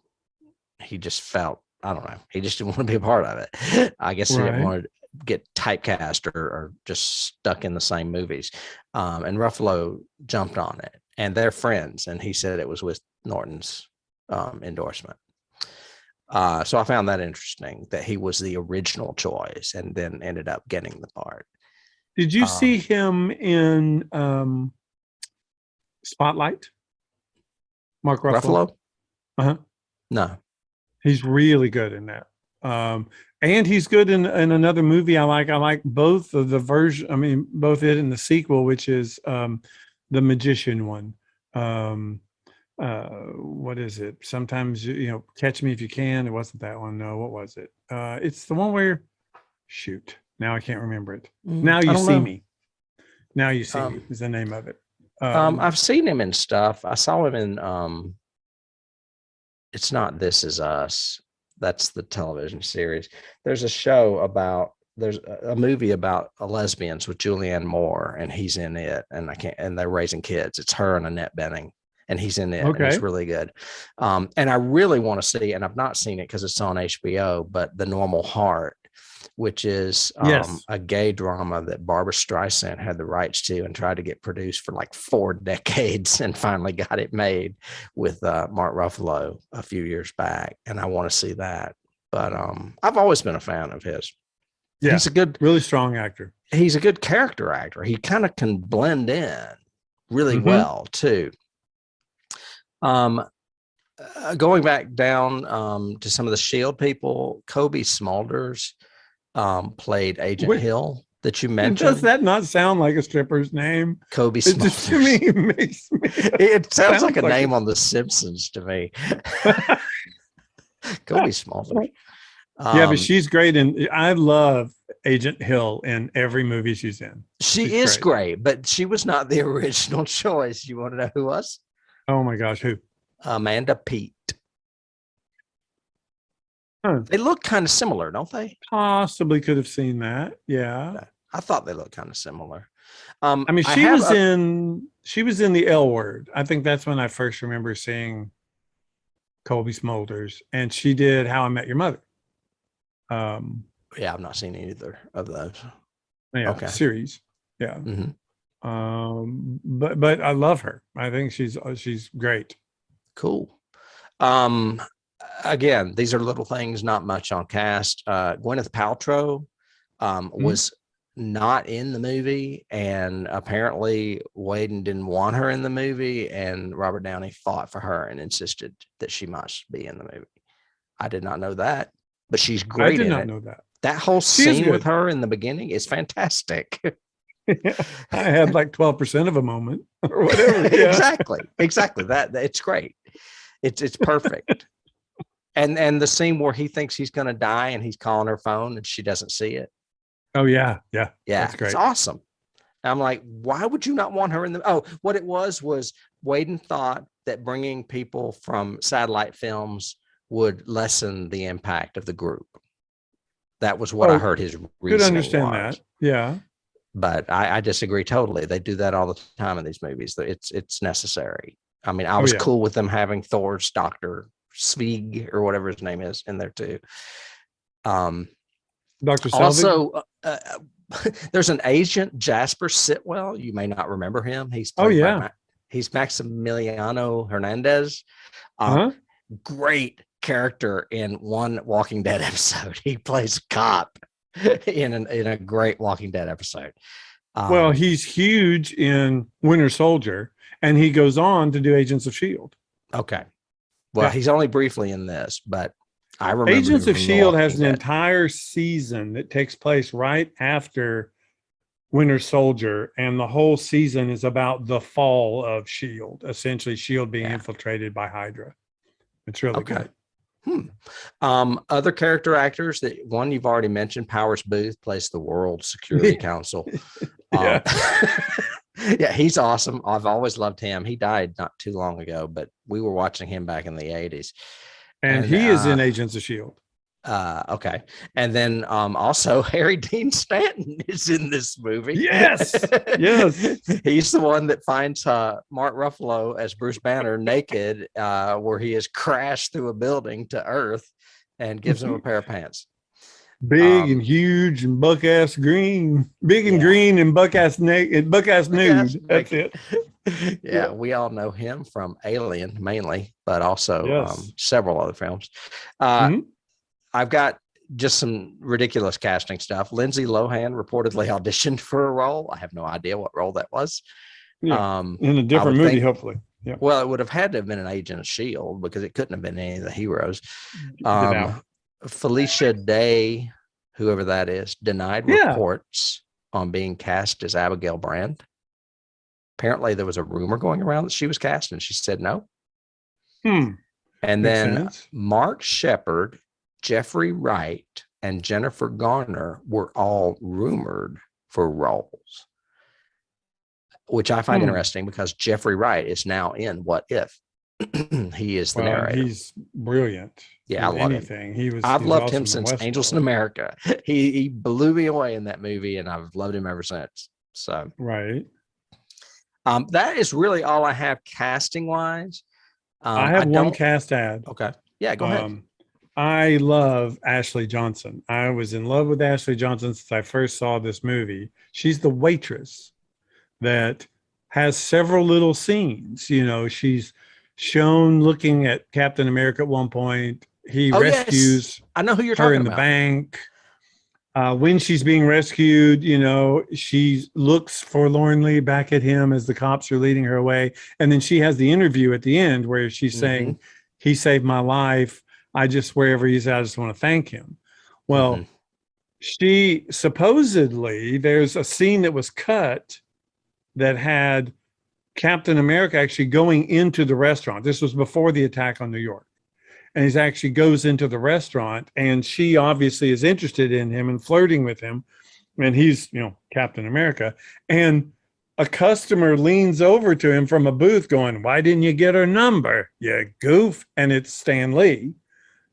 Speaker 2: he just felt, I don't know, he just didn't want to be a part of it. I guess he didn't want to get typecast or just stuck in the same movies. And Ruffalo jumped on it, and they're friends. And he said it was with Norton's endorsement. So I found that interesting that he was the original choice and then ended up getting the part.
Speaker 3: Did you see him in Spotlight? Mark Ruffalo?
Speaker 2: No.
Speaker 3: He's really good in that. And he's good in another movie I like. I like both of the version. I mean, both it and the sequel, which is the Magician one. What is it? Sometimes, Catch Me If You Can. It wasn't that one. No, what was it? It's the one where, shoot, now I can't remember it. Now You See Me. Now You See Me is the name of it.
Speaker 2: I've seen him in stuff. I saw him in, it's not This Is Us. That's the television series. There's a movie about lesbians with Julianne Moore, and he's in it, and they're raising kids. It's her and Annette Bening, and he's in it. And it's really good. And I really want to see, and I've not seen it because it's on HBO, but The Normal Heart, which is a gay drama that Barbara Streisand had the rights to and tried to get produced for like 4 decades and finally got it made with Mark Ruffalo a few years back. And I want to see that. But I've always been a fan of his. Yeah, he's a good,
Speaker 3: really strong actor.
Speaker 2: He's a good character actor. He kind of can blend in really well too. Going back down to some of the S.H.I.E.L.D. people, Kobe Smulders played Agent Hill that you mentioned.
Speaker 3: Does that not sound like a stripper's name?
Speaker 2: Kobe Smulders.
Speaker 3: To me,
Speaker 2: it sounds like a name on The Simpsons to me. Kobe Smulders.
Speaker 3: Yeah, but she's great, and I love Agent Hill in every movie she's in.
Speaker 2: She's is great, but she was not the original choice. You want to know who was?
Speaker 3: Oh my gosh, who?
Speaker 2: Amanda Peet.
Speaker 3: Huh.
Speaker 2: They look kind of similar, don't they?
Speaker 3: Possibly could have seen that. Yeah.
Speaker 2: I thought they looked kind of similar.
Speaker 3: I mean, she was in the L Word. I think that's when I first remember seeing Colby Smulders, and she did How I Met Your Mother.
Speaker 2: Yeah, I've not seen either of those.
Speaker 3: Yeah,
Speaker 2: okay.
Speaker 3: Series. Yeah.
Speaker 2: Mm-hmm.
Speaker 3: But I love her. I think she's great.
Speaker 2: Cool. Again, these are little things, not much on cast. Gwyneth Paltrow was not in the movie, and apparently Whedon didn't want her in the movie, and Robert Downey fought for her and insisted that she must be in the movie. I did not know that, but she's great.
Speaker 3: I did not know that.
Speaker 2: That whole scene with her in the beginning is fantastic.
Speaker 3: I had like 12% of a moment or whatever. Yeah.
Speaker 2: Exactly. That it's great. It's perfect. And the scene where he thinks he's going to die and he's calling her phone and she doesn't see it.
Speaker 3: Oh yeah. That's great.
Speaker 2: It's awesome. I'm like, why would you not want her in the? Oh, what it was Whedon thought that bringing people from satellite films would lessen the impact of the group. That was what I heard his reasoning.
Speaker 3: Could understand
Speaker 2: was.
Speaker 3: that. Yeah.
Speaker 2: But I disagree totally. They do that all the time in these movies. It's necessary. I mean, I was cool with them having Thor's Dr. S.H.I.E.L.D or whatever his name is in there too.
Speaker 3: Dr.
Speaker 2: Also, there's an agent, Jasper Sitwell. You may not remember him. He's he's Maximiliano Hernandez. Great character in one Walking Dead episode. He plays a cop in a great Walking Dead episode.
Speaker 3: Well, he's huge in Winter Soldier, and he goes on to do Agents of S.H.I.E.L.D.
Speaker 2: Okay. Well, he's only briefly in this, but I remember
Speaker 3: Agents of S.H.I.E.L.D. has an entire season that takes place right after Winter Soldier, and the whole season is about the fall of S.H.I.E.L.D., essentially S.H.I.E.L.D. being infiltrated by Hydra. It's really good.
Speaker 2: Other character actors, that one you've already mentioned, Powers Booth plays the World Security Council. He's awesome. I've always loved him. He died not too long ago, but we were watching him back in the 80s.
Speaker 3: And he is in Agents of S.H.I.E.L.D.
Speaker 2: Okay. And then also Harry Dean Stanton is in this movie.
Speaker 3: Yes.
Speaker 2: He's the one that finds Mark Ruffalo as Bruce Banner naked, where he has crashed through a building to Earth, and gives him a pair of pants.
Speaker 3: Big and huge and buck-ass green. Big and green and buck-ass naked, buck-ass nude. That's it.
Speaker 2: We all know him from Alien mainly, but also several other films. I've got just some ridiculous casting stuff. Lindsay Lohan reportedly auditioned for a role. I have no idea what role that was.
Speaker 3: In a different movie, hopefully. Yeah.
Speaker 2: Well, it would have had to have been an agent of S.H.I.E.L.D. because it couldn't have been any of the heroes. Felicia Day, whoever that is, denied reports on being cast as Abigail Brand. Apparently, there was a rumor going around that she was cast, and she said no. And
Speaker 3: Makes
Speaker 2: then
Speaker 3: sense.
Speaker 2: Mark Shepard, Jeffrey Wright, and Jennifer Garner were all rumored for roles, which I find interesting because Jeffrey Wright is now in What If. He is the narrator.
Speaker 3: He's brilliant.
Speaker 2: Yeah, I love him. I've loved
Speaker 3: awesome
Speaker 2: him since
Speaker 3: in
Speaker 2: Angels in America. He blew me away in that movie, and I've loved him ever since. So that is really all I have casting wise.
Speaker 3: I have one cast ad.
Speaker 2: Okay. Yeah, go ahead.
Speaker 3: I love Ashley Johnson. I was in love with Ashley Johnson since I first saw this movie. She's the waitress that has several little scenes. You know, she's shown looking at Captain America at one point. He rescues
Speaker 2: I know who you're
Speaker 3: her
Speaker 2: talking
Speaker 3: in the
Speaker 2: about.
Speaker 3: bank. When she's being rescued, you know, she looks forlornly back at him as the cops are leading her away. And then she has the interview at the end where she's saying, he saved my life. I just, wherever he's at, I just want to thank him. Well, she supposedly, there's a scene that was cut that had Captain America actually going into the restaurant. This was before the attack on New York. And he actually goes into the restaurant, and she obviously is interested in him and flirting with him. And he's, you know, Captain America. And a customer leans over to him from a booth going, "Why didn't you get her number, you goof?" And it's Stan Lee.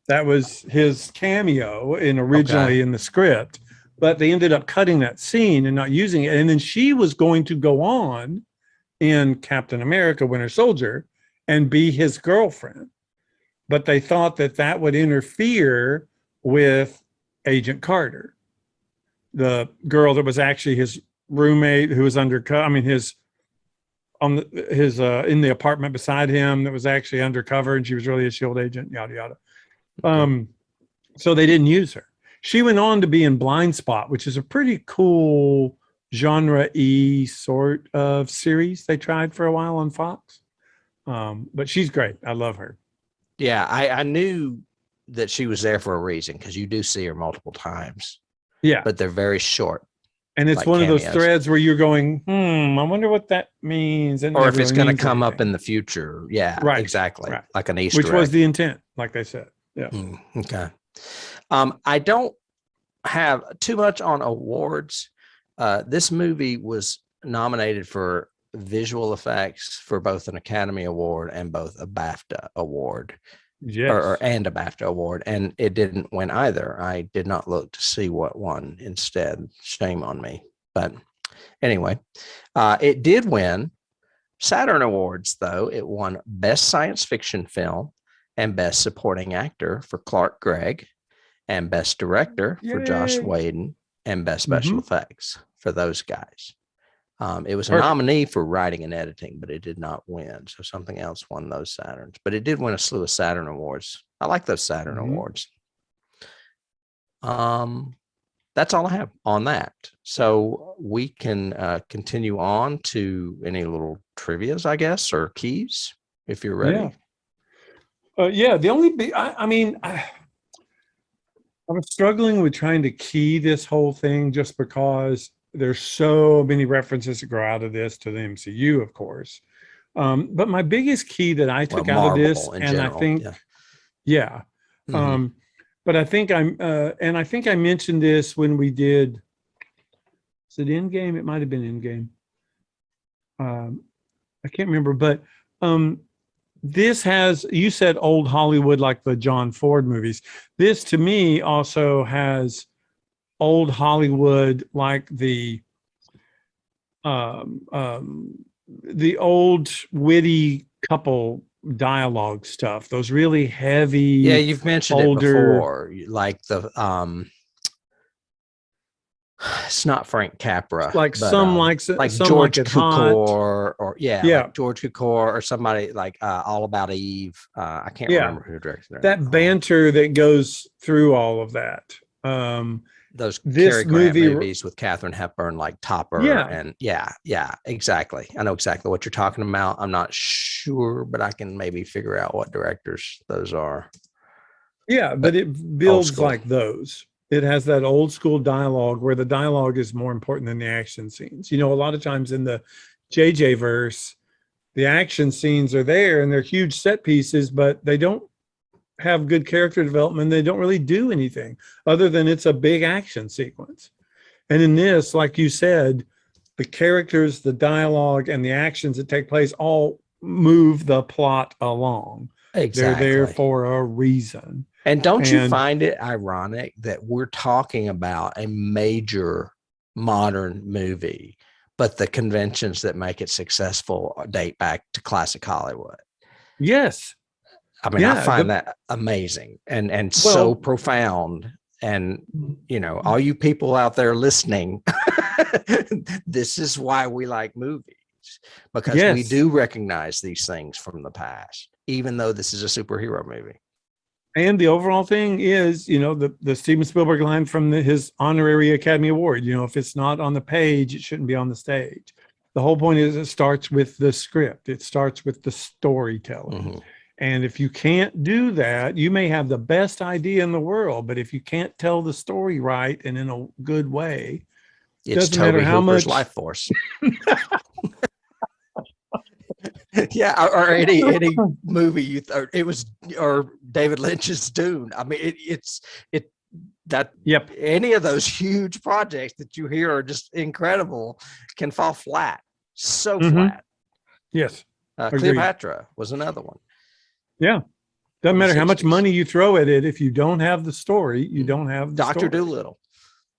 Speaker 3: That was his cameo originally in the script, but they ended up cutting that scene and not using it. And then she was going to go on in Captain America: Winter Soldier and be his girlfriend, but they thought that would interfere with Agent Carter, the girl that was actually his roommate, who was undercover. I mean, in the apartment beside him, that was actually undercover, and she was really a S.H.I.E.L.D. agent. Yada yada. So they didn't use her. She went on to be in Blind Spot, which is a pretty cool genre-y sort of series they tried for a while on Fox. But she's great. I love her.
Speaker 2: Yeah, I knew that she was there for a reason, because you do see her multiple times.
Speaker 3: Yeah.
Speaker 2: But they're very short.
Speaker 3: And it's like one cameos. Of those threads where you're going, I wonder what that means. And
Speaker 2: or if it's going to come up in the future. Yeah, right. Exactly. Right. Like an Easter egg.
Speaker 3: Which was the intent, like they said. Yeah.
Speaker 2: Okay. I don't have too much on awards. This movie was nominated for visual effects for both an Academy Award and both a BAFTA award.
Speaker 3: Yes.
Speaker 2: And a BAFTA award, and it didn't win either. I did not look to see what won instead. Shame on me. But anyway, it did win Saturn Awards, though. It won Best Science Fiction Film and Best Supporting Actor for Clark Gregg, and Best Director for Joss Whedon, and Best Special Effects for those guys. It was a nominee for writing and editing, but it did not win. So something else won those Saturns, but it did win a slew of Saturn Awards. I like those Saturn Awards. That's all I have on that. So we can continue on to any little trivias, I guess, or keys, if you're ready.
Speaker 3: The only I was struggling with trying to key this whole thing, just because there's so many references that grow out of this to the MCU, of course. But my biggest key that I took out of this, and general, I think, but I think and I think I mentioned this when we did, is it Endgame? It might have been Endgame. I can't remember, but this has, you said old Hollywood, like the John Ford movies. This to me also has old Hollywood, like the old witty couple dialogue stuff, those really heavy.
Speaker 2: Yeah, you've mentioned it before, like the it's not Frank Capra,
Speaker 3: like
Speaker 2: but,
Speaker 3: some like
Speaker 2: George
Speaker 3: like
Speaker 2: Cukor, or like George Cukor, or somebody like All About Eve. I can't remember who directed it.
Speaker 3: That banter that goes through all of that.
Speaker 2: Those Cary Grant movies with Katharine Hepburn, like Topper, and exactly. I know exactly what you're talking about. I'm not sure, but I can maybe figure out what directors those are.
Speaker 3: Yeah, but it builds like those. It has that old school dialogue where the dialogue is more important than the action scenes. You know, a lot of times in the JJ verse, the action scenes are there and they're huge set pieces, but they don't have good character development. They don't really do anything other than it's a big action sequence. And in this, like you said, the characters, the dialogue, and the actions that take place all move the plot along. Exactly. They're there for a reason.
Speaker 2: And don't you find it ironic that we're talking about a major modern movie, but the conventions that make it successful date back to classic Hollywood?
Speaker 3: Yes.
Speaker 2: I mean, I find that amazing and so profound. And, you know, all you people out there listening, this is why we like movies, because we do recognize these things from the past, even though this is a superhero movie.
Speaker 3: And the overall thing is, you know, the Steven Spielberg line from his honorary Academy Award, you know, if it's not on the page, it shouldn't be on the stage. The whole point is it starts with the script. It starts with the storytelling. And if you can't do that, you may have the best idea in the world, but if you can't tell the story right and in a good way,
Speaker 2: it's
Speaker 3: doesn't matter how much
Speaker 2: Life Force. Or any movie you thought it was, or David Lynch's Dune. I mean, any of those huge projects that you hear are just incredible can fall flat, so flat.
Speaker 3: Yes.
Speaker 2: Cleopatra was another one.
Speaker 3: Yeah. Doesn't matter how much money you throw at it. If you don't have the story, you don't have the
Speaker 2: Dr.
Speaker 3: story.
Speaker 2: Doolittle.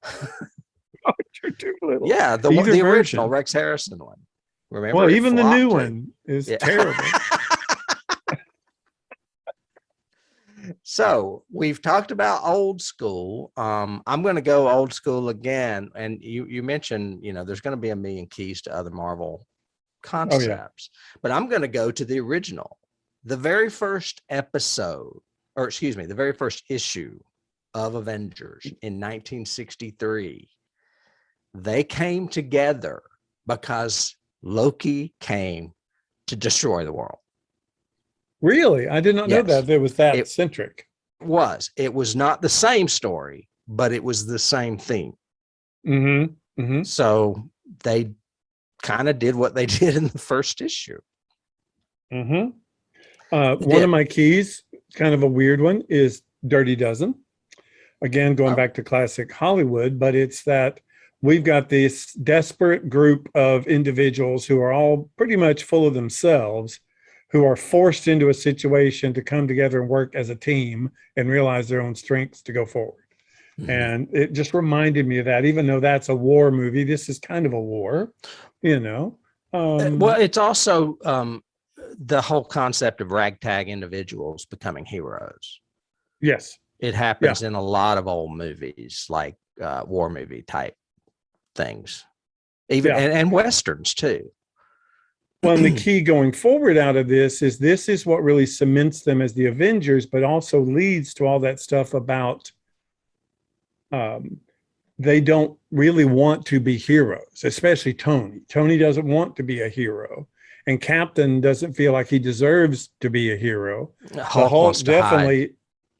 Speaker 3: Dr. Doolittle.
Speaker 2: Yeah, the original Rex Harrison one. Remember?
Speaker 3: Well, even the new one is terrible.
Speaker 2: So we've talked about old school. I'm going to go old school again. And you mentioned, there's going to be a million keys to other Marvel concepts, but I'm going to go to the original, the very first episode, or excuse me, the very first issue of Avengers in 1963. They came together because Loki came to destroy the world.
Speaker 3: Really? I did not know that it was that centric.
Speaker 2: It was not the same story, but it was the same theme.
Speaker 3: Mm-hmm. Mm-hmm.
Speaker 2: So they kind of did what they did in the first issue.
Speaker 3: Mm-hmm. One of my keys, kind of a weird one, is Dirty Dozen. Again, going back to classic Hollywood, but it's that we've got this desperate group of individuals who are all pretty much full of themselves, who are forced into a situation to come together and work as a team and realize their own strengths to go forward. Mm-hmm. And it just reminded me of that, even though that's a war movie, this is kind of a war,
Speaker 2: Well, it's also the whole concept of ragtag individuals becoming heroes.
Speaker 3: Yes.
Speaker 2: It happens in a lot of old movies, like war movie type things, even and Westerns too.
Speaker 3: Well, and the key going forward out of this is what really cements them as the Avengers, but also leads to all that stuff about they don't really want to be heroes, especially Tony. Tony doesn't want to be a hero, and Captain doesn't feel like he deserves to be a hero.
Speaker 2: Hulk
Speaker 3: definitely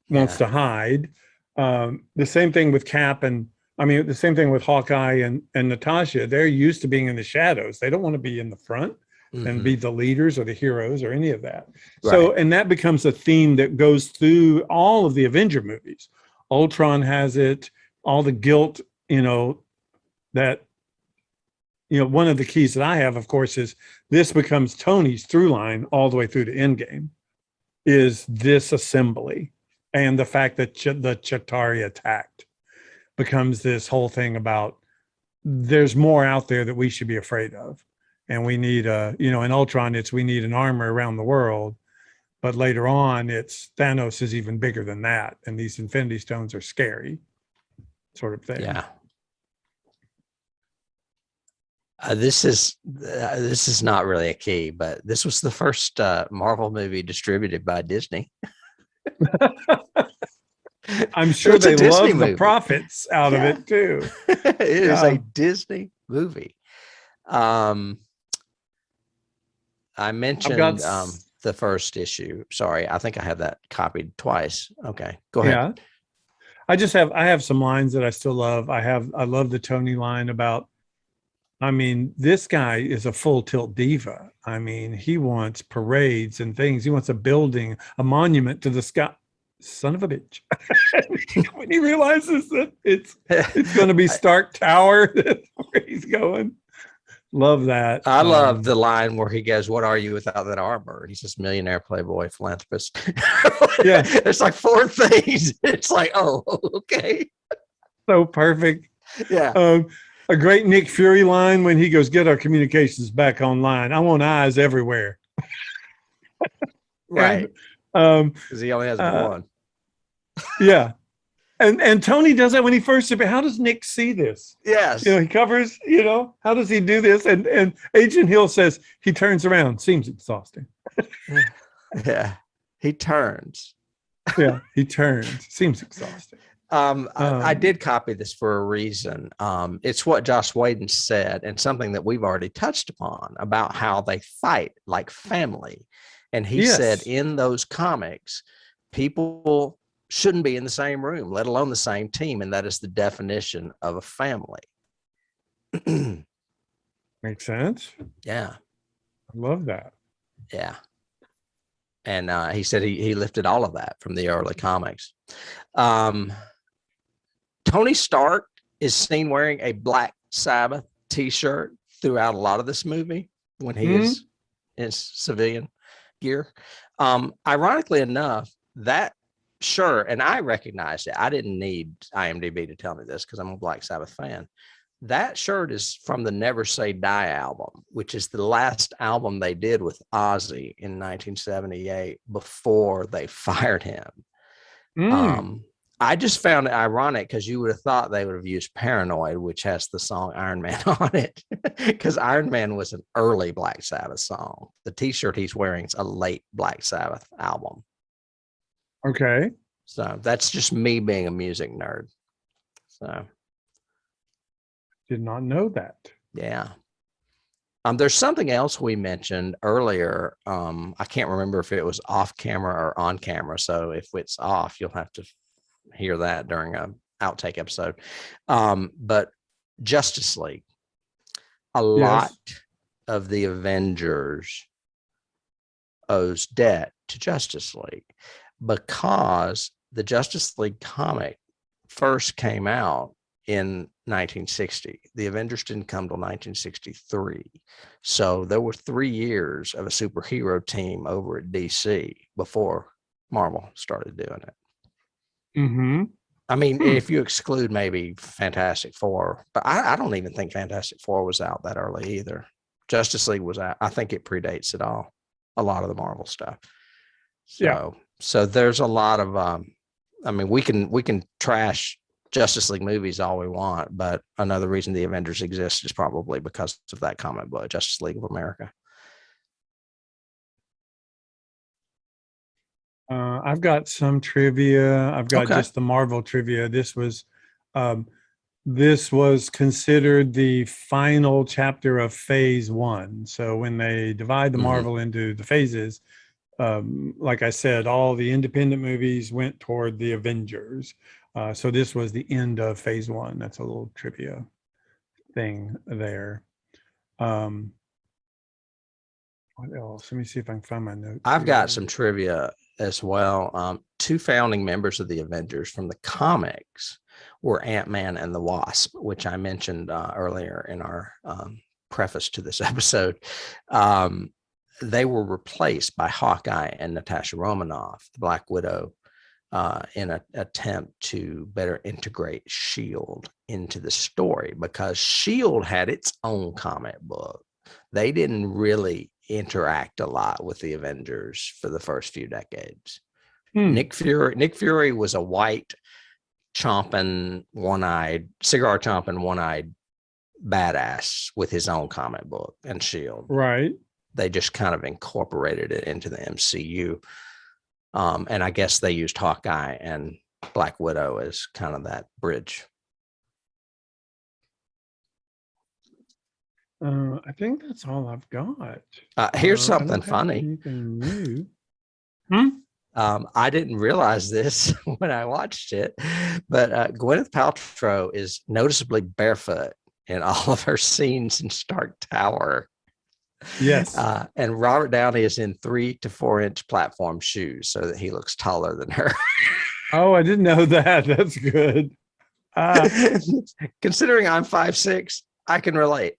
Speaker 3: wants to hide. The same thing with Cap, and the same thing with Hawkeye and Natasha. They're used to being in the shadows. They don't want to be in the front. Mm-hmm. And be the leaders or the heroes or any of that. Right. So, and that becomes a theme that goes through all of the Avenger movies. Ultron has it, all the guilt, that, one of the keys that I have, of course, is this becomes Tony's through line all the way through to Endgame, is this assembly. And the fact that the Chitauri attacked becomes this whole thing about there's more out there that we should be afraid of. And we need in Ultron, we need an armor around the world. But later on, it's Thanos is even bigger than that. And these Infinity Stones are scary, sort of thing.
Speaker 2: Yeah. This is not really a key, but this was the first Marvel movie distributed by Disney.
Speaker 3: I'm sure they love the profits out of it too.
Speaker 2: It is a Disney movie. I mentioned the first issue. Sorry, I think I have that copied twice. Okay, go ahead.
Speaker 3: Yeah, I have some lines that I still love. I love the Tony line about, this guy is a full tilt diva. He wants parades and things. He wants a building, a monument to the sky. Son of a bitch. When he realizes that it's going to be Stark Tower, that's where he's going. Love that.
Speaker 2: I love the line where he goes, "What are you without that armor?" He says, "Millionaire, playboy, philanthropist."
Speaker 3: Yeah.
Speaker 2: There's like 4 things. It's like, oh, okay.
Speaker 3: So perfect.
Speaker 2: Yeah.
Speaker 3: A great Nick Fury line when he goes, "Get our communications back online. I want eyes everywhere."
Speaker 2: Right. Because he only has one.
Speaker 3: Yeah. And Tony does that when he first, how does Nick see this?
Speaker 2: Yes.
Speaker 3: He covers, how does he do this? And Agent Hill says he turns around. Seems exhausting.
Speaker 2: Yeah. He turns.
Speaker 3: Yeah, he turns. Seems exhausting.
Speaker 2: I did copy this for a reason. It's what Joss Whedon said, and something that we've already touched upon about how they fight like family. And he said in those comics, people shouldn't be in the same room, let alone the same team. And that is the definition of a family.
Speaker 3: Makes sense.
Speaker 2: Yeah.
Speaker 3: I love that.
Speaker 2: Yeah. And he said he lifted all of that from the early comics. Tony Stark is seen wearing a Black Sabbath t-shirt throughout a lot of this movie when he is in civilian gear. Ironically enough, that sure, and I recognized it. I didn't need IMDb to tell me this because I'm a Black Sabbath fan. That shirt is from the Never Say Die album, which is the last album they did with Ozzy in 1978 before they fired him. I just found it ironic because you would have thought they would have used Paranoid, which has the song Iron Man on it, because Iron Man was an early Black Sabbath song. The t-shirt he's wearing is a late Black Sabbath album.
Speaker 3: Okay.
Speaker 2: So that's just me being a music nerd. So
Speaker 3: did not know that.
Speaker 2: Yeah. There's something else we mentioned earlier. I can't remember if it was off camera or on camera. So if it's off, you'll have to hear that during a outtake episode. But Justice League, a lot of the Avengers owes debt to Justice League because the Justice League comic first came out in 1960. The Avengers didn't come till 1963. So there were 3 years of a superhero team over at DC before Marvel started doing it.
Speaker 3: Mm-hmm.
Speaker 2: I mean, if you exclude maybe Fantastic Four, but I don't even think Fantastic Four was out that early either. Justice League was out. I think it predates it all, a lot of the Marvel stuff. So there's a lot of, I mean, we can trash Justice League movies all we want, but another reason the Avengers exist is probably because of that comic book, Justice League of America.
Speaker 3: I've got some trivia. I've got just the Marvel trivia. This was considered the final chapter of Phase 1. So when they divide the Marvel into the phases, like I said, all the independent movies went toward the Avengers. So this was the end of Phase 1. That's a little trivia thing there. What else? Let me see if I can find my notes.
Speaker 2: I've got some trivia as well. 2 founding members of the Avengers from the comics were Ant-Man and the Wasp, which I mentioned earlier in our preface to this episode. They were replaced by Hawkeye and Natasha Romanoff, the Black Widow, in an attempt to better integrate S.H.I.E.L.D. into the story, because S.H.I.E.L.D. had its own comic book. They didn't really interact a lot with the Avengers for the first few decades. Nick Fury was a white cigar chomping, one-eyed badass with his own comic book and S.H.I.E.L.D.
Speaker 3: Right.
Speaker 2: They just kind of incorporated it into the MCU. And I guess they used Hawkeye and Black Widow as kind of that bridge.
Speaker 3: I think that's all I've got.
Speaker 2: Here's something funny.
Speaker 3: Anything new?
Speaker 2: I didn't realize this when I watched it, but Gwyneth Paltrow is noticeably barefoot in all of her scenes in Stark Tower.
Speaker 3: Yes.
Speaker 2: And Robert Downey is in 3 to 4 inch platform shoes so that he looks taller than her.
Speaker 3: Oh, I didn't know that. That's good.
Speaker 2: Considering I'm 5'6", I can relate.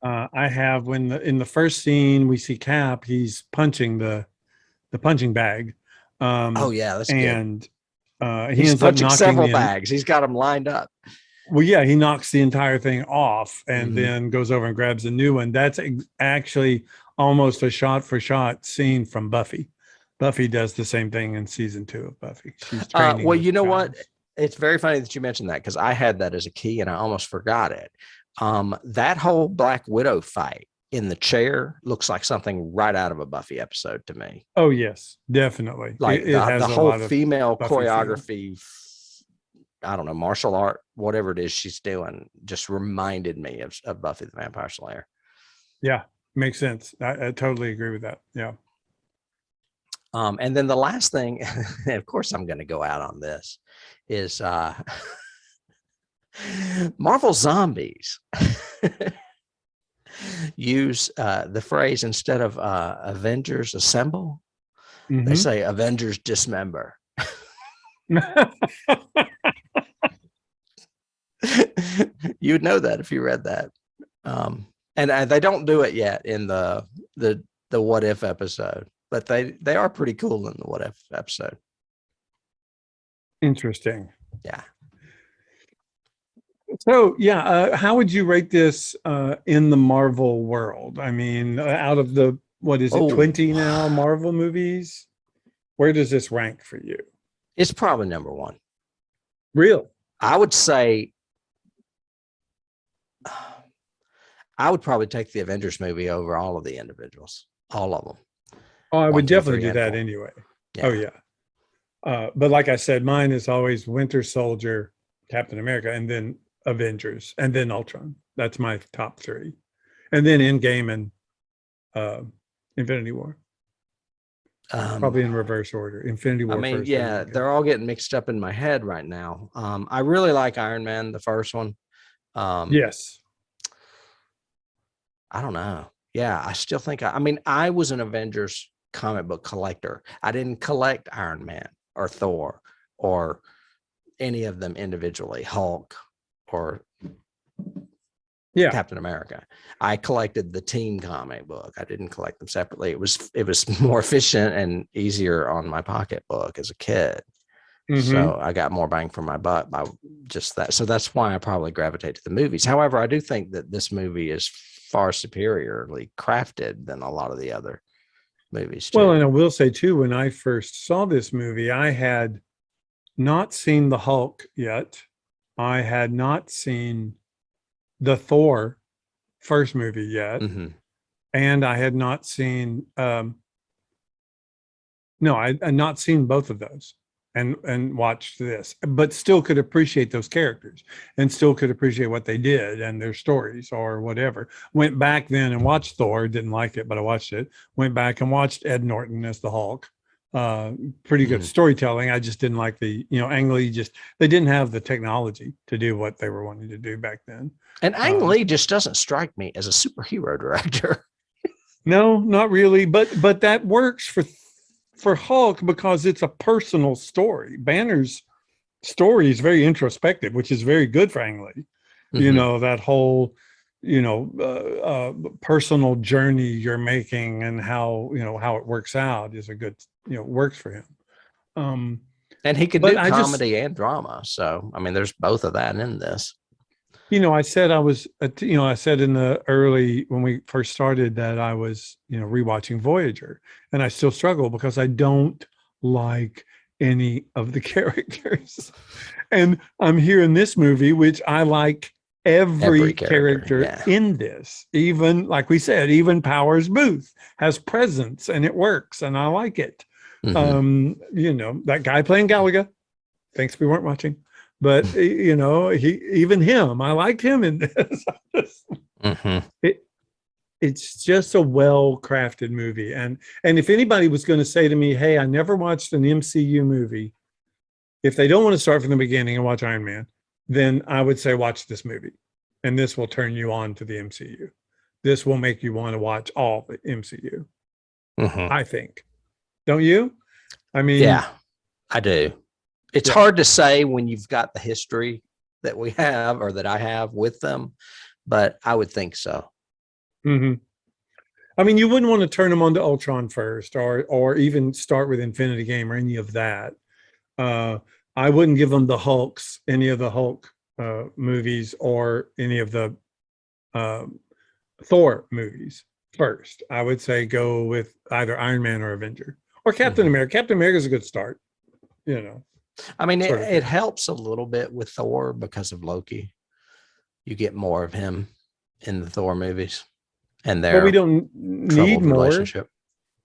Speaker 3: I have in the first scene we see Cap, he's punching the punching bag.
Speaker 2: That's
Speaker 3: and
Speaker 2: good.
Speaker 3: He's
Speaker 2: punching several bags. He's got them lined up.
Speaker 3: Well, yeah, he knocks the entire thing off and then goes over and grabs a new one. That's actually almost a shot-for-shot scene from Buffy. Buffy does the same thing in season 2 of Buffy. She's training.
Speaker 2: Well, you know what? It's very funny that you mentioned that, because I had that as a key and I almost forgot it. That whole Black Widow fight in the chair looks like something right out of a Buffy episode to me.
Speaker 3: Oh, yes, definitely.
Speaker 2: Like it has the whole female choreography, I don't know, martial art, whatever it is she's doing, just reminded me of Buffy the Vampire Slayer.
Speaker 3: Yeah, makes sense. I totally agree with that. Yeah.
Speaker 2: And then the last thing, and of course I'm going to go out on this, is Marvel Zombies use the phrase, instead of Avengers Assemble, they say Avengers Dismember. You'd know that if you read that. And they don't do it yet in the What If episode. but they are pretty cool in the What If episode.
Speaker 3: Interesting.
Speaker 2: Yeah.
Speaker 3: So how would you rate this in the Marvel world? I mean, out of the 20 now Marvel movies, where does this rank for you?
Speaker 2: It's probably number one.
Speaker 3: Real?
Speaker 2: I would say I would probably take the Avengers movie over all of the individuals, all of them.
Speaker 3: Oh, I would definitely do that anyway. Yeah. Oh yeah. But like I said, mine is always Winter Soldier, Captain America, and then Avengers, and then Ultron. That's my top three. And then Endgame and Infinity War. Probably in reverse order. Infinity War.
Speaker 2: I mean, first, they're all getting mixed up in my head right now. I really like Iron Man, the first one.
Speaker 3: Yes.
Speaker 2: I don't know. Yeah, I still think I was an Avengers comic book collector. I didn't collect Iron Man or Thor or any of them individually, Hulk or Captain America. I collected the team comic book. I didn't collect them separately. It was more efficient and easier on my pocketbook as a kid. Mm-hmm. So I got more bang for my buck by just that. So that's why I probably gravitate to the movies. However, I do think that this movie is far superiorly crafted than a lot of the other movies too.
Speaker 3: Well, and I will say too, when I first saw this movie, I had not seen the Hulk yet. I had not seen the Thor first movie yet. Mm-hmm. And I had not seen I had not seen both of those and watched this, but still could appreciate those characters and still could appreciate what they did and their stories or whatever. Went back then and watched Thor, didn't like it, but I watched it. Went back and watched Ed Norton as the Hulk. Pretty good storytelling. I just didn't like the, Ang Lee they didn't have the technology to do what they were wanting to do back then.
Speaker 2: And Ang Lee just doesn't strike me as a superhero director.
Speaker 3: No, not really. But that works for Hulk because it's a personal story. Banner's story is very introspective, which is very good for Ang Lee. Mm-hmm. That whole, personal journey you're making and how it works out is a good, works for him.
Speaker 2: And he can do comedy and drama. So, I mean, there's both of that in this.
Speaker 3: I said I said in the early, when we first started, that I was, rewatching Voyager, and I still struggle because I don't like any of the characters. And I'm here in this movie, which I like every character in this. Even, like we said, even Powers Booth has presence and it works and I like it. Mm-hmm. That guy playing Galaga, thanks we weren't watching. But even him, I liked him in this. Mm-hmm. It's just a well-crafted movie. And if anybody was going to say to me, hey, I never watched an MCU movie, if they don't want to start from the beginning and watch Iron Man, then I would say watch this movie. And this will turn you on to the MCU. This will make you want to watch all the MCU. Mm-hmm. I think. Don't you? I mean,
Speaker 2: yeah, I do. It's hard to say when you've got the history that we have or that I have with them, but I would think so.
Speaker 3: Mm-hmm. I mean, you wouldn't want to turn them on to Ultron first or even start with Infinity Game or any of that. I wouldn't give them any of the Hulk movies or any of the Thor movies first. I would say go with either Iron Man or Avenger or Captain America. Captain America is a good start,
Speaker 2: I mean, it helps a little bit with Thor because of Loki. You get more of him in the Thor movies and their
Speaker 3: we don't need more
Speaker 2: relationship.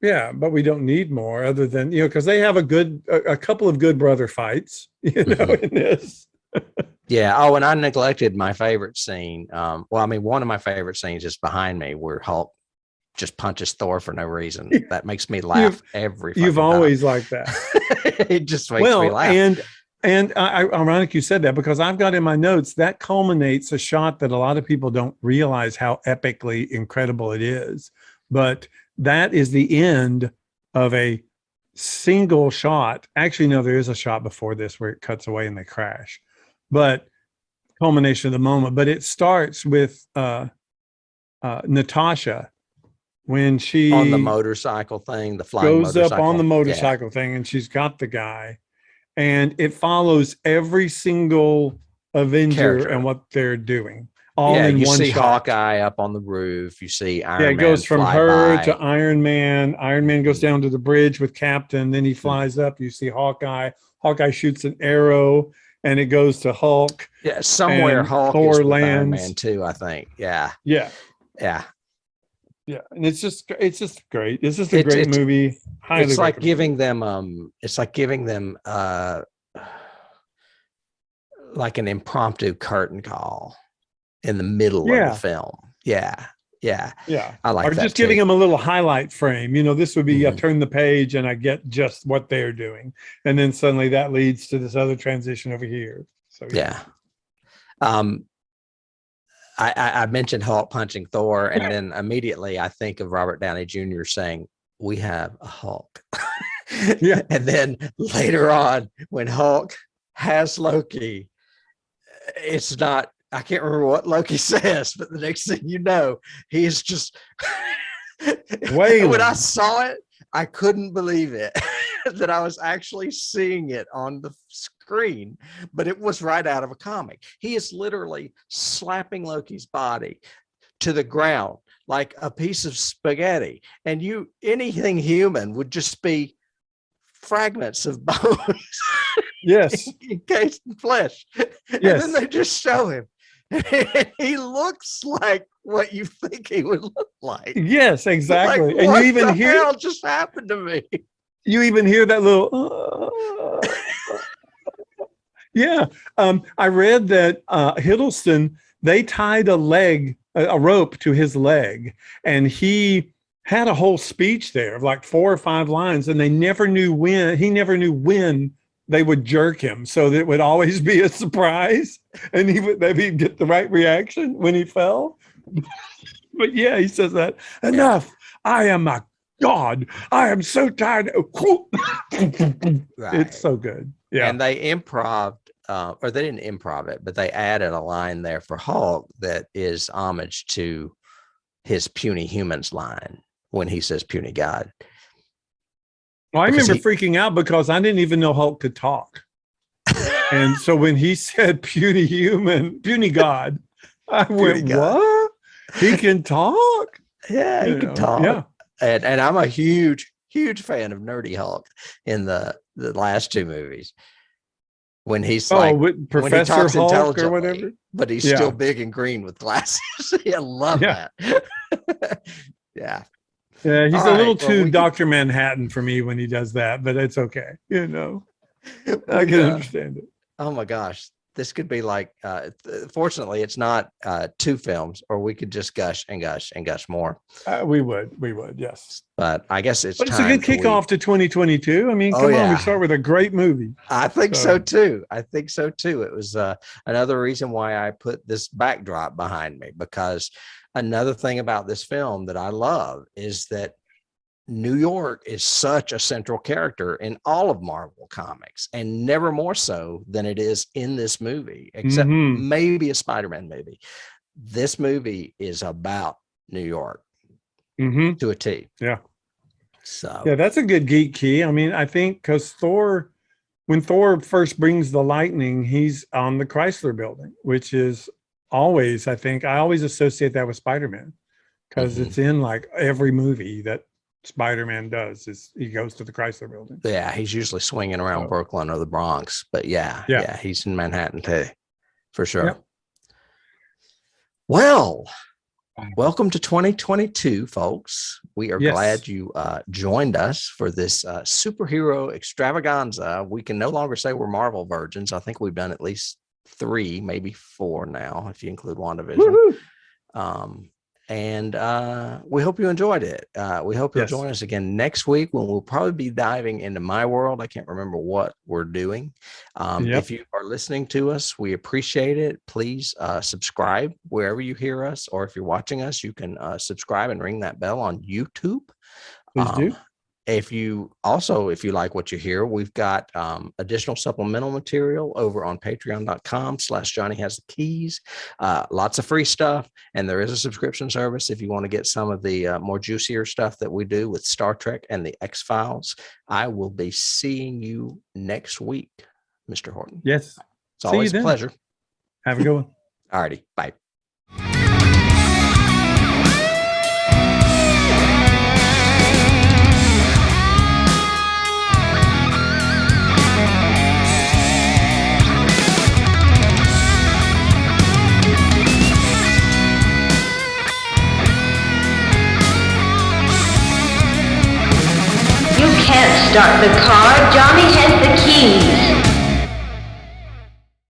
Speaker 3: Yeah, but we don't need more other than, because they have a couple of good brother fights, in this.
Speaker 2: Yeah. Oh, and I neglected my favorite scene. One of my favorite scenes is behind me where Hulk just punches Thor for no reason. That makes me laugh every time.
Speaker 3: You've always liked that.
Speaker 2: It just makes me laugh.
Speaker 3: And ironic you said that, because I've got in my notes that culminates a shot that a lot of people don't realize how epically incredible it is. But that is the end of a single shot. Actually, no, there is a shot before this where it cuts away and they crash. But culmination of the moment. But it starts with Natasha when she
Speaker 2: on the motorcycle thing, the flying
Speaker 3: goes
Speaker 2: motorcycle.
Speaker 3: up on the motorcycle thing, and she's got the guy, and it follows every single Avenger
Speaker 2: Character.
Speaker 3: and what they're doing. All in
Speaker 2: you
Speaker 3: one
Speaker 2: see
Speaker 3: shot.
Speaker 2: Hawkeye up on the roof. You see Iron Man.
Speaker 3: It goes from
Speaker 2: fly
Speaker 3: her
Speaker 2: by.
Speaker 3: to Iron Man. Iron Man goes down to the bridge with Captain. Then he flies up. You see Hawkeye. Hawkeye shoots an arrow, and it goes to Hulk.
Speaker 2: Yeah, somewhere Hulk
Speaker 3: Thor
Speaker 2: is with
Speaker 3: lands.
Speaker 2: Iron Man too, I think. Yeah.
Speaker 3: And it's just great. It's just a great movie. Highly
Speaker 2: it's like giving
Speaker 3: recommended.
Speaker 2: them like an impromptu curtain call in the middle of the film. Yeah. I like
Speaker 3: or
Speaker 2: that
Speaker 3: just
Speaker 2: too.
Speaker 3: giving them a little highlight frame. This would be I turn the page and I get just what they're doing, and then suddenly that leads to this other transition over here. So
Speaker 2: I mentioned Hulk punching Thor, and then immediately I think of Robert Downey Jr. saying, "We have a Hulk." And then later on, when Hulk has Loki, it's not. I can't remember what Loki says, but the next thing you know, he's just. When I saw it, I couldn't believe it that I was actually seeing it on the screen, but it was right out of a comic. He is literally slapping Loki's body to the ground like a piece of spaghetti, and anything human would just be fragments of bones.
Speaker 3: Yes.
Speaker 2: Encased in flesh. And then they just show him. He looks like what you think he would look like.
Speaker 3: Yes, exactly.
Speaker 2: Like,
Speaker 3: and
Speaker 2: what
Speaker 3: you even
Speaker 2: the
Speaker 3: hear
Speaker 2: hell just happened to me.
Speaker 3: You even hear that little I read that Hiddleston, they tied a rope to his leg, and he had a whole speech there of like 4 or 5 lines, and he never knew when they would jerk him, so that it would always be a surprise, and he'd get the right reaction when he fell. But yeah, he says that enough. I am a god. I am so tired. It's so good. Yeah.
Speaker 2: And they improved, or they didn't improv it, but they added a line there for Hulk that is homage to his puny humans line when he says puny god.
Speaker 3: Well, I remember freaking out because I didn't even know Hulk could talk. And so when he said puny god, I went, what? He can talk?
Speaker 2: Yeah, he can talk.
Speaker 3: Yeah.
Speaker 2: And I'm a huge fan of Nerdy Hulk in the last 2 movies. When he's
Speaker 3: Professor Hulk or whatever.
Speaker 2: But he's still big and green with glasses. I love that. Yeah.
Speaker 3: Yeah, he's a little too Dr. Manhattan for me when he does that, but it's okay. I can understand it.
Speaker 2: Oh my gosh. This could be like, fortunately, it's not 2 films, or we could just gush and gush and gush more.
Speaker 3: We would, yes.
Speaker 2: But I guess it's
Speaker 3: a good kickoff to 2022. I mean, come on, we start with a great movie.
Speaker 2: I think so too. It was another reason why I put this backdrop behind me, because another thing about this film that I love is that New York is such a central character in all of Marvel comics, and never more so than it is in this movie, except maybe a Spider-Man movie. This movie is about New York to a T.
Speaker 3: Yeah.
Speaker 2: So
Speaker 3: that's a good geek key. I mean, I think because when Thor first brings the lightning, he's on the Chrysler Building, which is always, I always associate that with Spider-Man, because it's in like every movie that Spider-Man does, is he goes to the Chrysler Building.
Speaker 2: Yeah, he's usually swinging around Brooklyn or the Bronx, but yeah, he's in Manhattan too, for sure. Yep. Well, welcome to 2022, folks. We are glad you joined us for this superhero extravaganza. We can no longer say we're Marvel virgins. I think we've done at least 3, maybe 4 now, if you include WandaVision. And we hope you enjoyed it. We hope you'll join us again next week, when we'll probably be diving into my world. I can't remember what we're doing. If you are listening to us, we appreciate it. Please subscribe wherever you hear us, or if you're watching us, you can subscribe and ring that bell on YouTube.
Speaker 3: Please do.
Speaker 2: If you like what you hear, we've got additional supplemental material over on patreon.com/Johnny Has the Keys. Lots of free stuff. And there is a subscription service if you want to get some of the more juicier stuff that we do with Star Trek and the X-Files. I will be seeing you next week, Mr. Horton.
Speaker 3: Yes.
Speaker 2: It's always a pleasure.
Speaker 3: Have a good one.
Speaker 2: All righty. Bye.
Speaker 1: You can't start the car. Johnny has the keys.